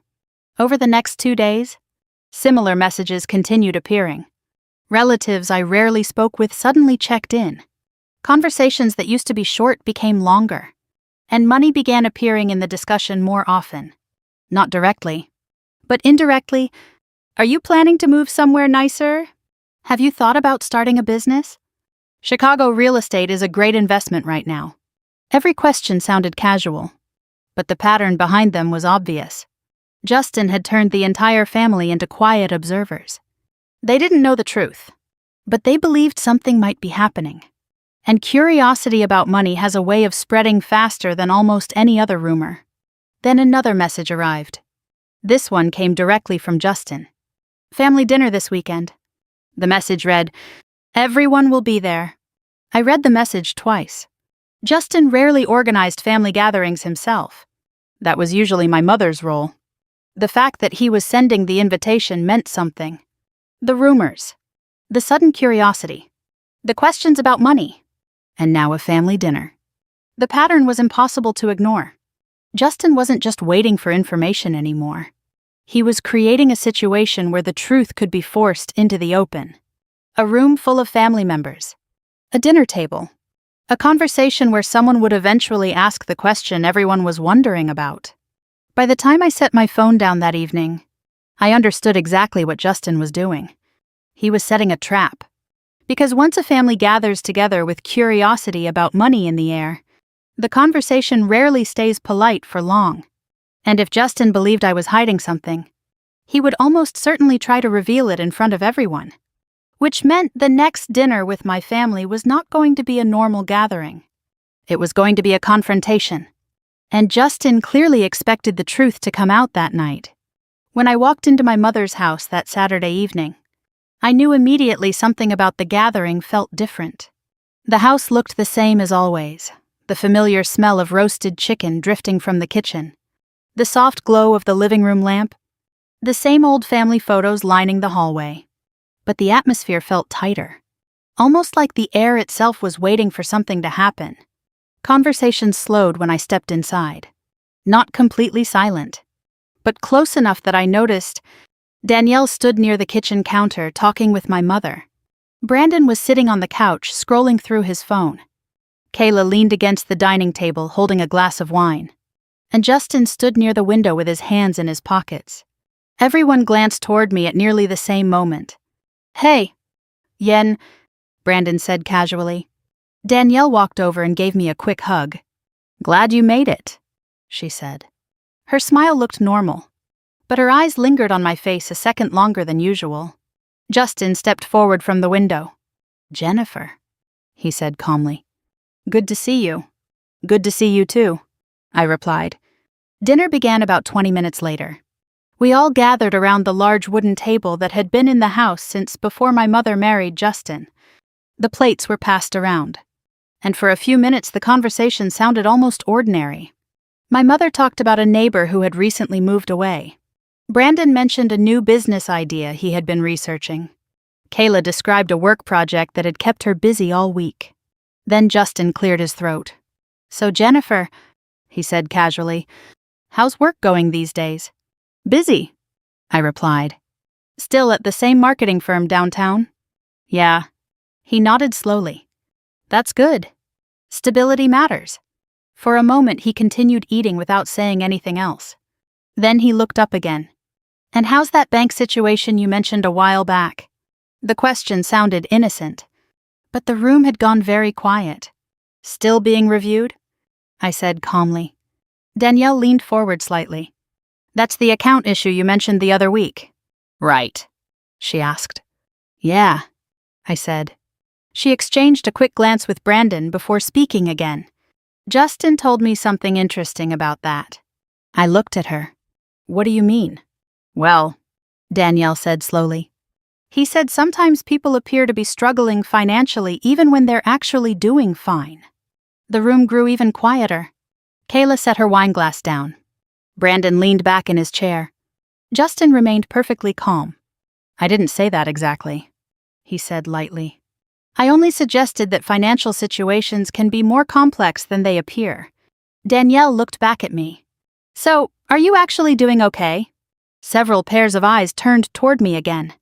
Over the next 2 days, similar messages continued appearing. Relatives I rarely spoke with suddenly checked in. Conversations that used to be short became longer. And money began appearing in the discussion more often. Not directly, but indirectly. "Are you planning to move somewhere nicer? Have you thought about starting a business? Chicago real estate is a great investment right now." Every question sounded casual, but the pattern behind them was obvious. Justin had turned the entire family into quiet observers. They didn't know the truth, but they believed something might be happening. And curiosity about money has a way of spreading faster than almost any other rumor. Then another message arrived. This one came directly from Justin. "Family dinner this weekend." The message read, "Everyone will be there." I read the message twice. Justin rarely organized family gatherings himself. That was usually my mother's role. The fact that he was sending the invitation meant something. The rumors, the sudden curiosity, the questions about money, and now a family dinner. The pattern was impossible to ignore. Justin wasn't just waiting for information anymore. He was creating a situation where the truth could be forced into the open. A room full of family members. A dinner table. A conversation where someone would eventually ask the question everyone was wondering about. By the time I set my phone down that evening, I understood exactly what Justin was doing. He was setting a trap. Because once a family gathers together with curiosity about money in the air, the conversation rarely stays polite for long. And if Justin believed I was hiding something, he would almost certainly try to reveal it in front of everyone. Which meant the next dinner with my family was not going to be a normal gathering. It was going to be a confrontation. And Justin clearly expected the truth to come out that night. When I walked into my mother's house that Saturday evening, I knew immediately something about the gathering felt different. The house looked the same as always, the familiar smell of roasted chicken drifting from the kitchen, the soft glow of the living room lamp, the same old family photos lining the hallway. But the atmosphere felt tighter, almost like the air itself was waiting for something to happen. Conversations slowed when I stepped inside. Not completely silent, but close enough that I noticed Danielle stood near the kitchen counter talking with my mother. Brandon was sitting on the couch scrolling through his phone. Kayla leaned against the dining table holding a glass of wine. And Justin stood near the window with his hands in his pockets. Everyone glanced toward me at nearly the same moment. "Hey, Yen," Brandon said casually. Danielle walked over and gave me a quick hug. "Glad you made it," she said. Her smile looked normal, but her eyes lingered on my face a second longer than usual. Justin stepped forward from the window. "Jennifer," he said calmly. "Good to see you." "Good to see you too," I replied. Dinner began about 20 minutes later. We all gathered around the large wooden table that had been in the house since before my mother married Justin. The plates were passed around, and for a few minutes the conversation sounded almost ordinary. My mother talked about a neighbor who had recently moved away. Brandon mentioned a new business idea he had been researching. Kayla described a work project that had kept her busy all week. Then Justin cleared his throat. "So Jennifer," he said casually, "how's work going these days?" "Busy," I replied. Still at the same marketing firm downtown? Yeah. He nodded slowly. That's good. Stability matters. For a moment he continued eating without saying anything else. Then he looked up again. And how's that bank situation you mentioned a while back? The question sounded innocent. But the room had gone very quiet. Still being reviewed? I said calmly. Danielle leaned forward slightly. That's the account issue you mentioned the other week. Right, she asked. Yeah, I said. She exchanged a quick glance with Brandon before speaking again. Justin told me something interesting about that. I looked at her. What do you mean? Well, Danielle said slowly. He said sometimes people appear to be struggling financially even when they're actually doing fine. The room grew even quieter. Kayla set her wineglass down. Brandon leaned back in his chair. Justin remained perfectly calm. I didn't say that exactly, he said lightly. I only suggested that financial situations can be more complex than they appear. Danielle looked back at me. So, are you actually doing okay? Several pairs of eyes turned toward me again.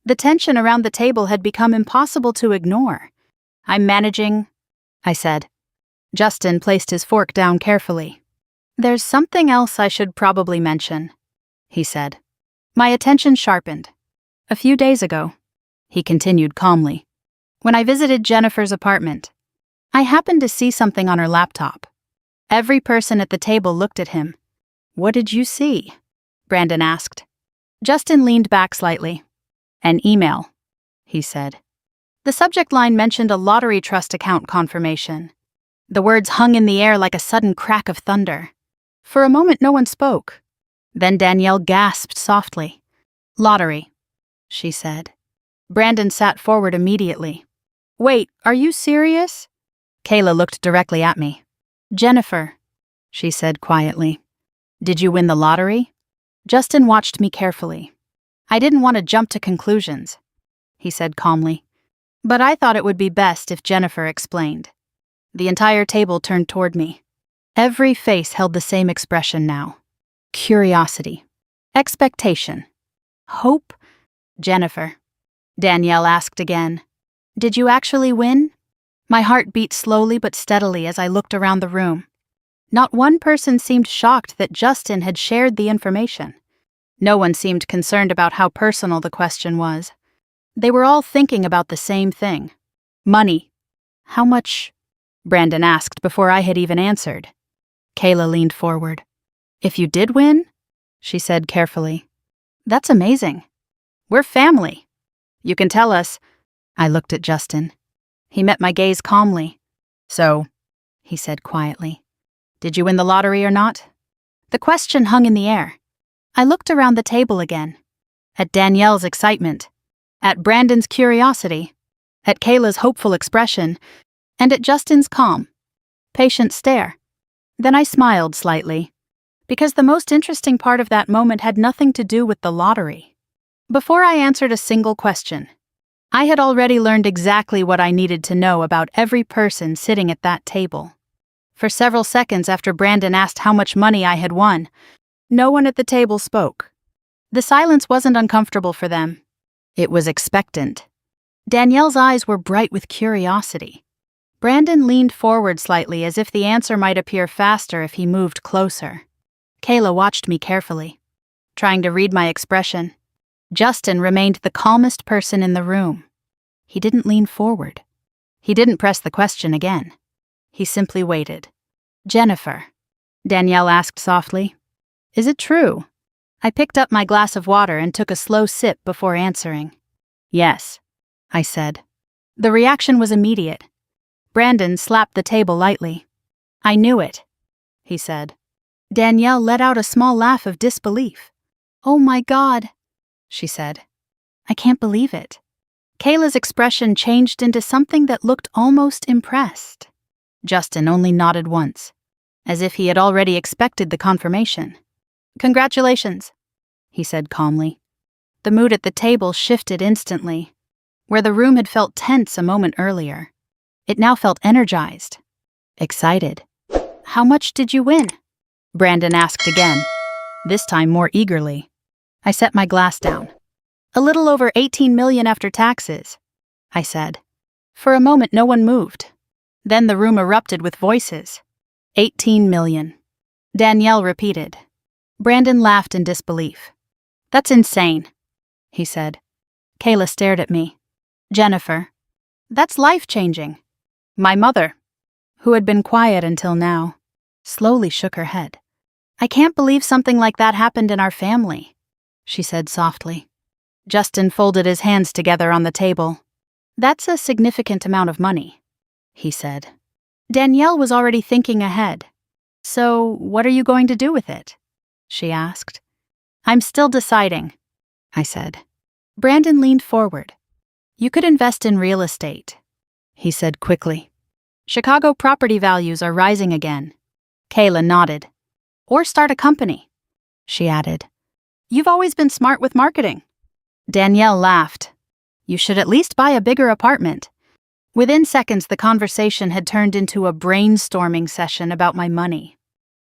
The tension around the table had become impossible to ignore. I'm managing, I said. Justin placed his fork down carefully. There's something else I should probably mention, he said. My attention sharpened. A few days ago, he continued calmly, when I visited Jennifer's apartment, I happened to see something on her laptop. Every person at the table looked at him. What did you see? Brandon asked. Justin leaned back slightly. An email, he said. The subject line mentioned a lottery trust account confirmation. The words hung in the air like a sudden crack of thunder. For a moment no one spoke. Then Danielle gasped softly. Lottery, she said. Brandon sat forward immediately. Wait, are you serious? Kayla looked directly at me. Jennifer, she said quietly. Did you win the lottery? Justin watched me carefully. I didn't want to jump to conclusions, he said calmly. But I thought it would be best if Jennifer explained. The entire table turned toward me. Every face held the same expression now. Curiosity. Expectation. Hope. Jennifer. Danielle asked again. Did you actually win? My heart beat slowly but steadily as I looked around the room. Not one person seemed shocked that Justin had shared the information. No one seemed concerned about how personal the question was. They were all thinking about the same thing. Money. How much? Brandon asked before I had even answered. Kayla leaned forward. If you did win? She said carefully. That's amazing. We're family. You can tell us. I looked at Justin. He met my gaze calmly. So, he said quietly, did you win the lottery or not? The question hung in the air. I looked around the table again. At Danielle's excitement. At Brandon's curiosity. At Kayla's hopeful expression. And at Justin's calm, patient stare. Then I smiled slightly. Because the most interesting part of that moment had nothing to do with the lottery. Before I answered a single question, I had already learned exactly what I needed to know about every person sitting at that table. For several seconds after Brandon asked how much money I had won, no one at the table spoke. The silence wasn't uncomfortable for them. It was expectant. Danielle's eyes were bright with curiosity. Brandon leaned forward slightly as if the answer might appear faster if he moved closer. Kayla watched me carefully, trying to read my expression. Justin remained the calmest person in the room. He didn't lean forward. He didn't press the question again. He simply waited. Jennifer, Danielle asked softly. Is it true? I picked up my glass of water and took a slow sip before answering. Yes, I said. The reaction was immediate. Brandon slapped the table lightly. I knew it, he said. Danielle let out a small laugh of disbelief. Oh my God, she said. I can't believe it. Kayla's expression changed into something that looked almost impressed. Justin only nodded once, as if he had already expected the confirmation. Congratulations, he said calmly. The mood at the table shifted instantly. Where the room had felt tense a moment earlier, it now felt energized, excited. How much did you win? Brandon asked again, this time more eagerly. I set my glass down. A little over 18 million after taxes, I said. For a moment, no one moved. Then the room erupted with voices. 18 million. Danielle repeated. Brandon laughed in disbelief. That's insane, he said. Kayla stared at me. Jennifer, that's life-changing. My mother, who had been quiet until now, slowly shook her head. I can't believe something like that happened in our family, she said softly. Justin folded his hands together on the table. That's a significant amount of money, he said. Danielle was already thinking ahead. So, what are you going to do with it? She asked. I'm still deciding, I said. Brandon leaned forward. You could invest in real estate, he said quickly. Chicago property values are rising again. Kayla nodded. Or start a company, she added. You've always been smart with marketing. Danielle laughed. You should at least buy a bigger apartment. Within seconds, the conversation had turned into a brainstorming session about my money.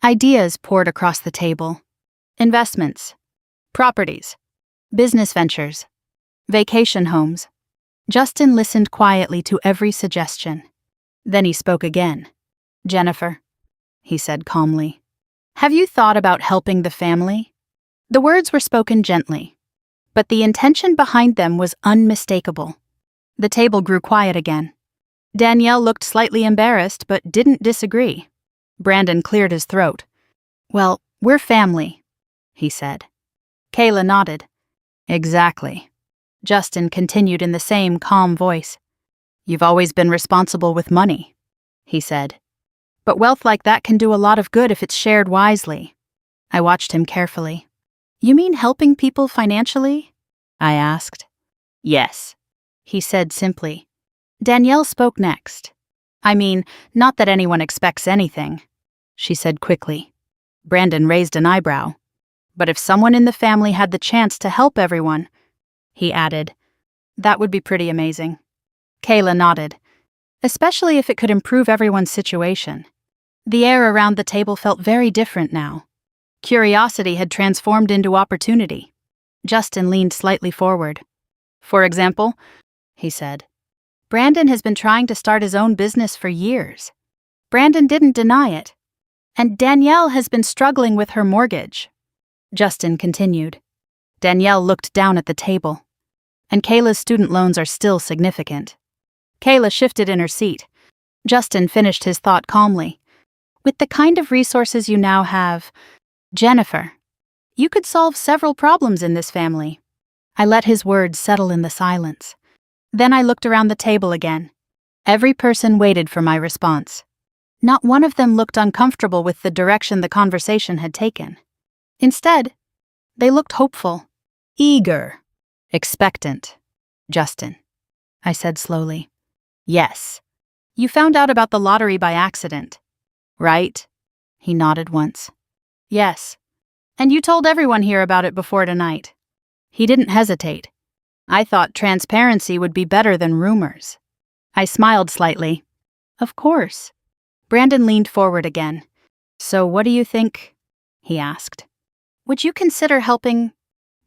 Ideas poured across the table. Investments, properties, business ventures, vacation homes. Justin listened quietly to every suggestion. Then he spoke again. Jennifer, he said calmly, have you thought about helping the family? The words were spoken gently, but the intention behind them was unmistakable. The table grew quiet again. Danielle looked slightly embarrassed but didn't disagree. Brandon cleared his throat. Well, we're family, he said. Kayla nodded. Exactly. Justin continued in the same calm voice. You've always been responsible with money, he said. But wealth like that can do a lot of good if it's shared wisely. I watched him carefully. You mean helping people financially? I asked. Yes, he said simply. Danielle spoke next. I mean, not that anyone expects anything, she said quickly. Brandon raised an eyebrow. But if someone in the family had the chance to help everyone, he added, that would be pretty amazing. Kayla nodded. Especially if it could improve everyone's situation. The air around the table felt very different now. Curiosity had transformed into opportunity. Justin leaned slightly forward. For example, he said, Brandon has been trying to start his own business for years. Brandon didn't deny it. And Danielle has been struggling with her mortgage. Justin continued. Danielle looked down at the table. And Kayla's student loans are still significant. Kayla shifted in her seat. Justin finished his thought calmly. With the kind of resources you now have, Jennifer, you could solve several problems in this family. I let his words settle in the silence. Then I looked around the table again. Every person waited for my response. Not one of them looked uncomfortable with the direction the conversation had taken. Instead, they looked hopeful, eager, expectant. Justin, I said slowly. Yes. You found out about the lottery by accident, right? He nodded once. Yes. And you told everyone here about it before tonight. He didn't hesitate. I thought transparency would be better than rumors. I smiled slightly. Of course. Brandon leaned forward again. So what do you think? He asked. Would you consider helping?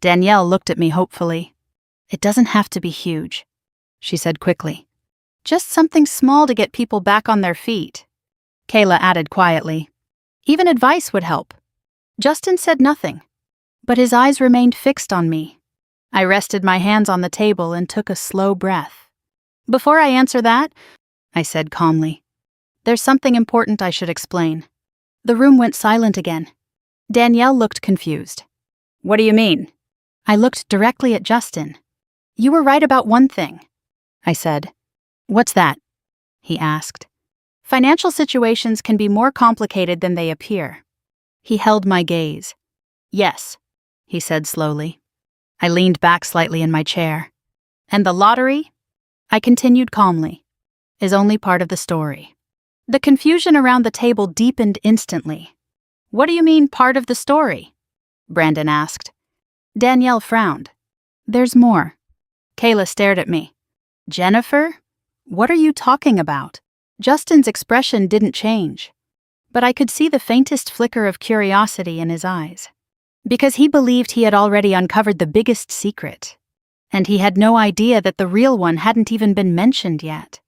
Danielle looked at me hopefully. It doesn't have to be huge, she said quickly. Just something small to get people back on their feet. Kayla added quietly. Even advice would help. Justin said nothing, but his eyes remained fixed on me. I rested my hands on the table and took a slow breath. Before I answer that, I said calmly, there's something important I should explain. The room went silent again. Danielle looked confused. What do you mean? I looked directly at Justin. You were right about one thing, I said. What's that? He asked. Financial situations can be more complicated than they appear. He held my gaze. Yes, he said slowly. I leaned back slightly in my chair. And the lottery, I continued calmly, is only part of the story. The confusion around the table deepened instantly. What do you mean, part of the story? Brandon asked. Danielle frowned. There's more. Kayla stared at me. Jennifer? What are you talking about? Justin's expression didn't change, but I could see the faintest flicker of curiosity in his eyes. Because he believed he had already uncovered the biggest secret. And he had no idea that the real one hadn't even been mentioned yet.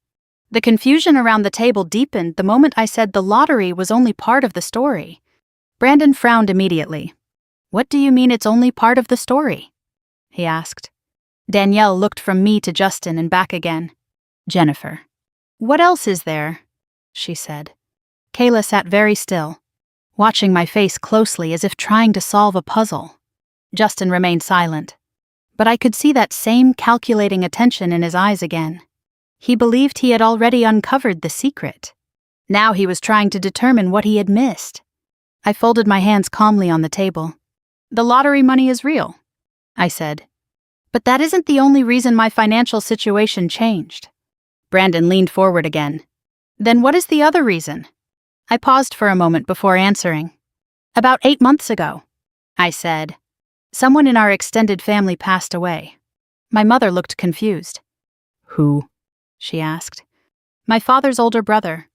The confusion around the table deepened the moment I said the lottery was only part of the story. Brandon frowned immediately. "What do you mean it's only part of the story?" he asked. Danielle looked from me to Justin and back again. "Jennifer, what else is there?" she said. Kayla sat very still, watching my face closely as if trying to solve a puzzle. Justin remained silent, but I could see that same calculating attention in his eyes again. He believed he had already uncovered the secret. Now he was trying to determine what he had missed. I folded my hands calmly on the table. "The lottery money is real," I said. "But that isn't the only reason my financial situation changed." Brandon leaned forward again. "Then what is the other reason?" I paused for a moment before answering. "About 8 months ago," I said, "someone in our extended family passed away." My mother looked confused. "Who?" she asked. "My father's older brother,"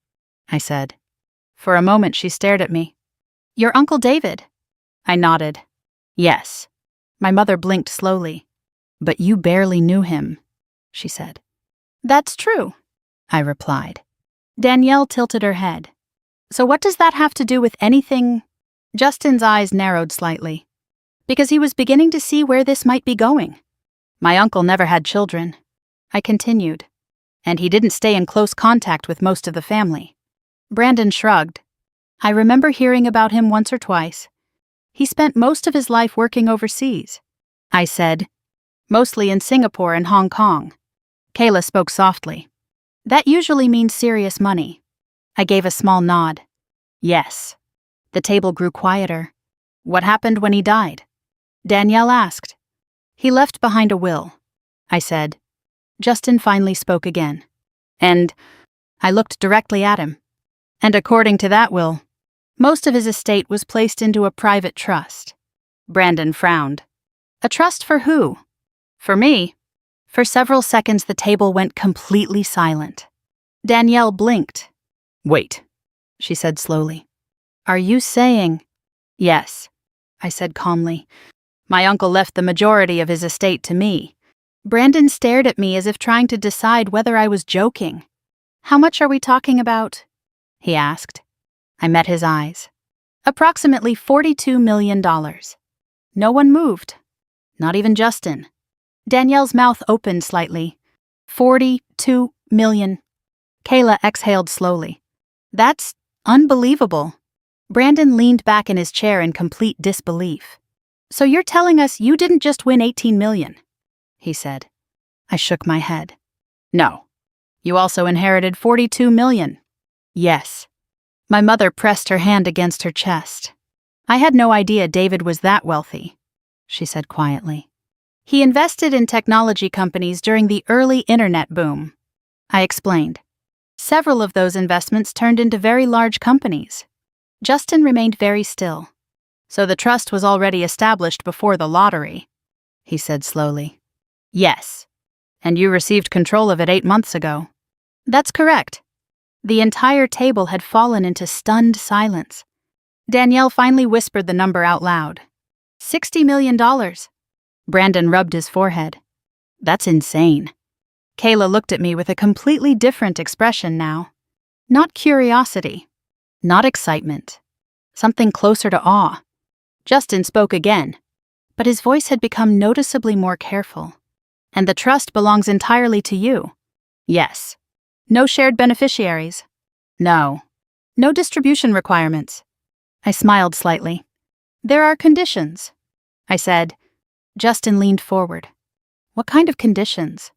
I said. For a moment she stared at me. "Your Uncle David?" I nodded. "Yes." My mother blinked slowly. "But you barely knew him," she said. "That's true," I replied. Danielle tilted her head. "So what does that have to do with anything?" Justin's eyes narrowed slightly, because he was beginning to see where this might be going. "My uncle never had children," I continued, "and he didn't stay in close contact with most of the family." Brandon shrugged. "I remember hearing about him once or twice. He spent most of his life working overseas," I said, "mostly in Singapore and Hong Kong." Kayla spoke softly. "That usually means serious money." I gave a small nod. "Yes." The table grew quieter. "What happened when he died?" Danielle asked. "He left behind a will," I said. Justin finally spoke again. "And," I looked directly at him. "And according to that will, most of his estate was placed into a private trust." Brandon frowned. "A trust for who?" "For me." For several seconds the table went completely silent. Danielle blinked. "Wait," she said slowly. "Are you saying—" "Yes," I said calmly. "My uncle left the majority of his estate to me." Brandon stared at me as if trying to decide whether I was joking. "How much are we talking about?" he asked. I met his eyes. "Approximately $42 million. No one moved. Not even Justin. Danielle's mouth opened slightly. 42 million. Kayla exhaled slowly. "That's unbelievable." Brandon leaned back in his chair in complete disbelief. "So you're telling us you didn't just win 18 million, he said. I shook my head. "No. You also inherited 42 million. "Yes." My mother pressed her hand against her chest. "I had no idea David was that wealthy," she said quietly. "He invested in technology companies during the early internet boom," I explained. "Several of those investments turned into very large companies." Justin remained very still. "So the trust was already established before the lottery," he said slowly. "Yes. And you received control of it 8 months ago." "That's correct." The entire table had fallen into stunned silence. Danielle finally whispered the number out loud. $60 million. Brandon rubbed his forehead. "That's insane." Kayla looked at me with a completely different expression now. Not curiosity. Not excitement. Something closer to awe. Justin spoke again, but his voice had become noticeably more careful. "And the trust belongs entirely to you?" "Yes." "No shared beneficiaries?" "No." "No distribution requirements?" I smiled slightly. "There are conditions," I said. Justin leaned forward. "What kind of conditions?"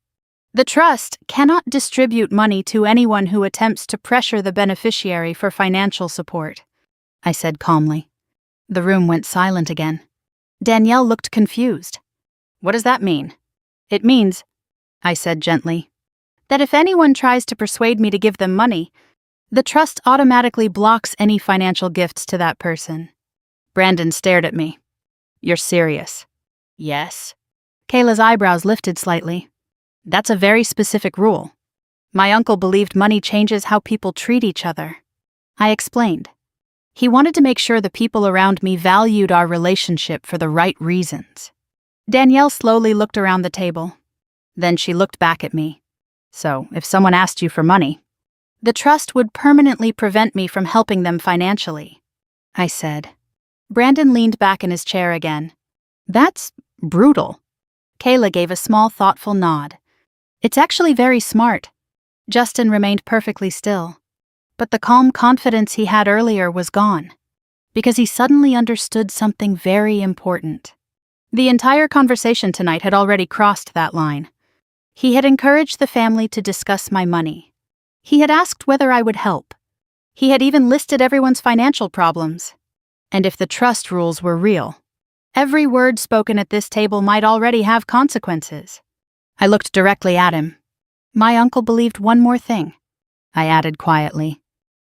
"The trust cannot distribute money to anyone who attempts to pressure the beneficiary for financial support," I said calmly. The room went silent again. Danielle looked confused. "What does that mean?" "It means," I said gently, "that if anyone tries to persuade me to give them money, the trust automatically blocks any financial gifts to that person." Brandon stared at me. "You're serious?" "Yes." Kayla's eyebrows lifted slightly. "That's a very specific rule. My uncle believed money changes how people treat each other." I explained. "He wanted to make sure the people around me valued our relationship for the right reasons." Danielle slowly looked around the table. Then she looked back at me. So, if someone asked you for money, the trust would permanently prevent me from helping them financially, I said. Brandon leaned back in his chair again. That's brutal. Kayla gave a small, thoughtful nod. It's actually very smart. Justin remained perfectly still. But the calm confidence he had earlier was gone, because he suddenly understood something very important. The entire conversation tonight had already crossed that line. He had encouraged the family to discuss my money. He had asked whether I would help. He had even listed everyone's financial problems. And if the trust rules were real, every word spoken at this table might already have consequences. I looked directly at him. My uncle believed one more thing, I added quietly.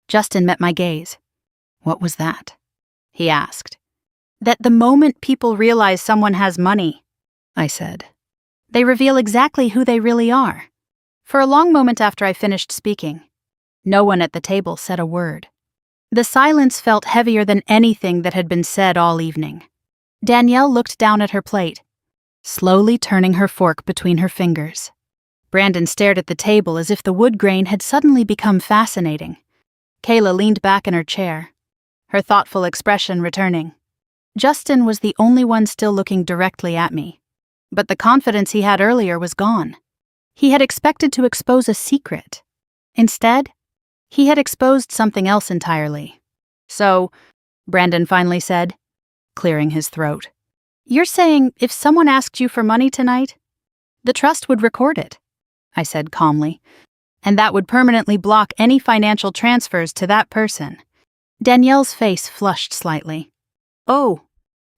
Justin met my gaze. What was that? He asked. That the moment people realize someone has money, I said, they reveal exactly who they really are. For a long moment after I finished speaking, no one at the table said a word. The silence felt heavier than anything that had been said all evening. Danielle looked down at her plate, slowly turning her fork between her fingers. Brandon stared at the table as if the wood grain had suddenly become fascinating. Kayla leaned back in her chair, her thoughtful expression returning. Justin was the only one still looking directly at me, but the confidence he had earlier was gone. He had expected to expose a secret. Instead, he had exposed something else entirely. So, Brandon finally said, clearing his throat, you're saying if someone asked you for money tonight, the trust would record it, I said calmly, and that would permanently block any financial transfers to that person. Danielle's face flushed slightly. Oh.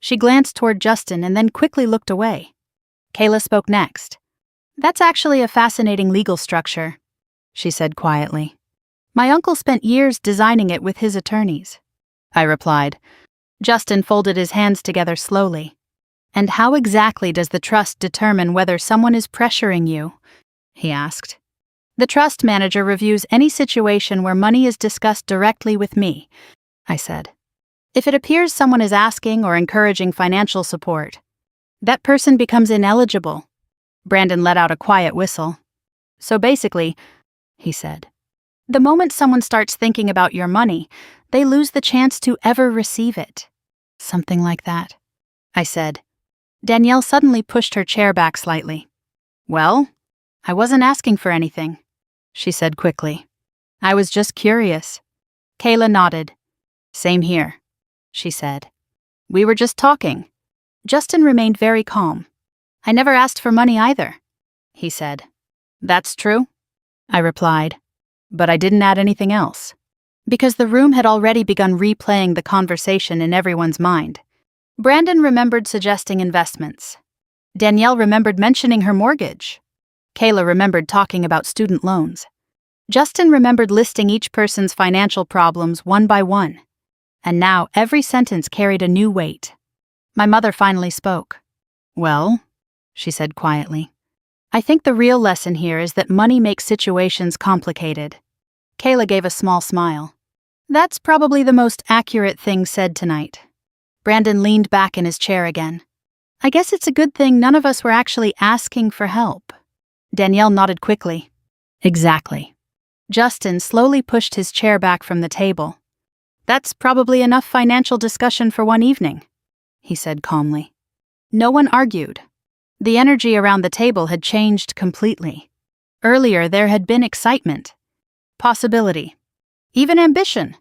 She glanced toward Justin and then quickly looked away. Kayla spoke next. That's actually a fascinating legal structure, she said quietly. My uncle spent years designing it with his attorneys, I replied. Justin folded his hands together slowly. And how exactly does the trust determine whether someone is pressuring you? He asked. The trust manager reviews any situation where money is discussed directly with me, I said. If it appears someone is asking or encouraging financial support, that person becomes ineligible. Brandon let out a quiet whistle. So basically, he said, the moment someone starts thinking about your money, they lose the chance to ever receive it. Something like that, I said. Danielle suddenly pushed her chair back slightly. Well, I wasn't asking for anything, she said quickly. I was just curious. Kayla nodded. Same here, she said. We were just talking. Justin remained very calm. I never asked for money either, he said. That's true, I replied. But I didn't add anything else, because the room had already begun replaying the conversation in everyone's mind. Brandon remembered suggesting investments. Danielle remembered mentioning her mortgage. Kayla remembered talking about student loans. Justin remembered listing each person's financial problems one by one. And now every sentence carried a new weight. My mother finally spoke. Well, she said quietly, I think the real lesson here is that money makes situations complicated. Kayla gave a small smile. That's probably the most accurate thing said tonight. Brandon leaned back in his chair again. I guess it's a good thing none of us were actually asking for help. Danielle nodded quickly. Exactly. Justin slowly pushed his chair back from the table. That's probably enough financial discussion for one evening, he said calmly. No one argued. The energy around the table had changed completely. Earlier there had been excitement, possibility, even ambition.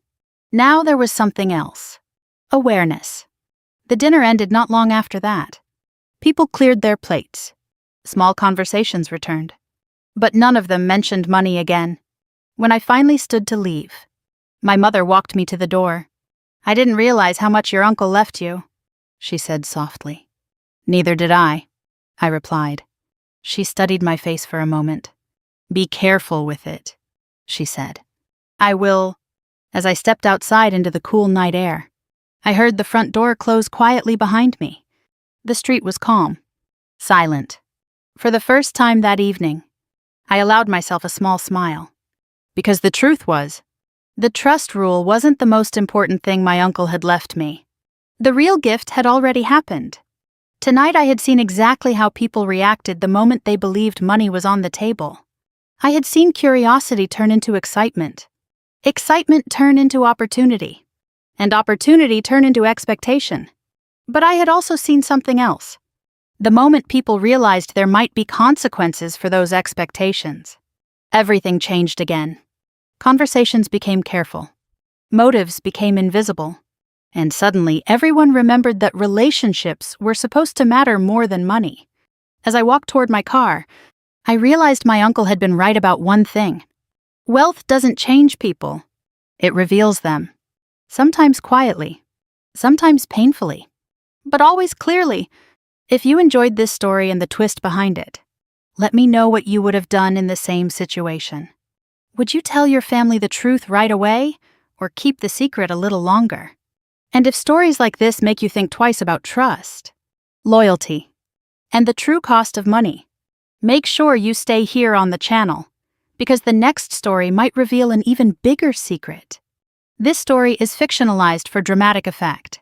Now there was something else. Awareness. The dinner ended not long after that. People cleared their plates. Small conversations returned. But none of them mentioned money again. When I finally stood to leave, my mother walked me to the door. I didn't realize how much your uncle left you, she said softly. Neither did I replied. She studied my face for a moment. Be careful with it, she said. I will. As I stepped outside into the cool night air, I heard the front door close quietly behind me. The street was calm, silent. For the first time that evening, I allowed myself a small smile. Because the truth was, the trust rule wasn't the most important thing my uncle had left me. The real gift had already happened. Tonight I had seen exactly how people reacted the moment they believed money was on the table. I had seen curiosity turn into excitement, excitement turn into opportunity, and opportunity turn into expectation. But I had also seen something else. The moment people realized there might be consequences for those expectations, everything changed again. Conversations became careful. Motives became invisible. And suddenly, everyone remembered that relationships were supposed to matter more than money. As I walked toward my car, I realized my uncle had been right about one thing. Wealth doesn't change people. It reveals them. Sometimes quietly, sometimes painfully, but always clearly. If you enjoyed this story and the twist behind it, let me know what you would have done in the same situation. Would you tell your family the truth right away, or keep the secret a little longer? And if stories like this make you think twice about trust, loyalty, and the true cost of money, make sure you stay here on the channel, because the next story might reveal an even bigger secret. This story is fictionalized for dramatic effect.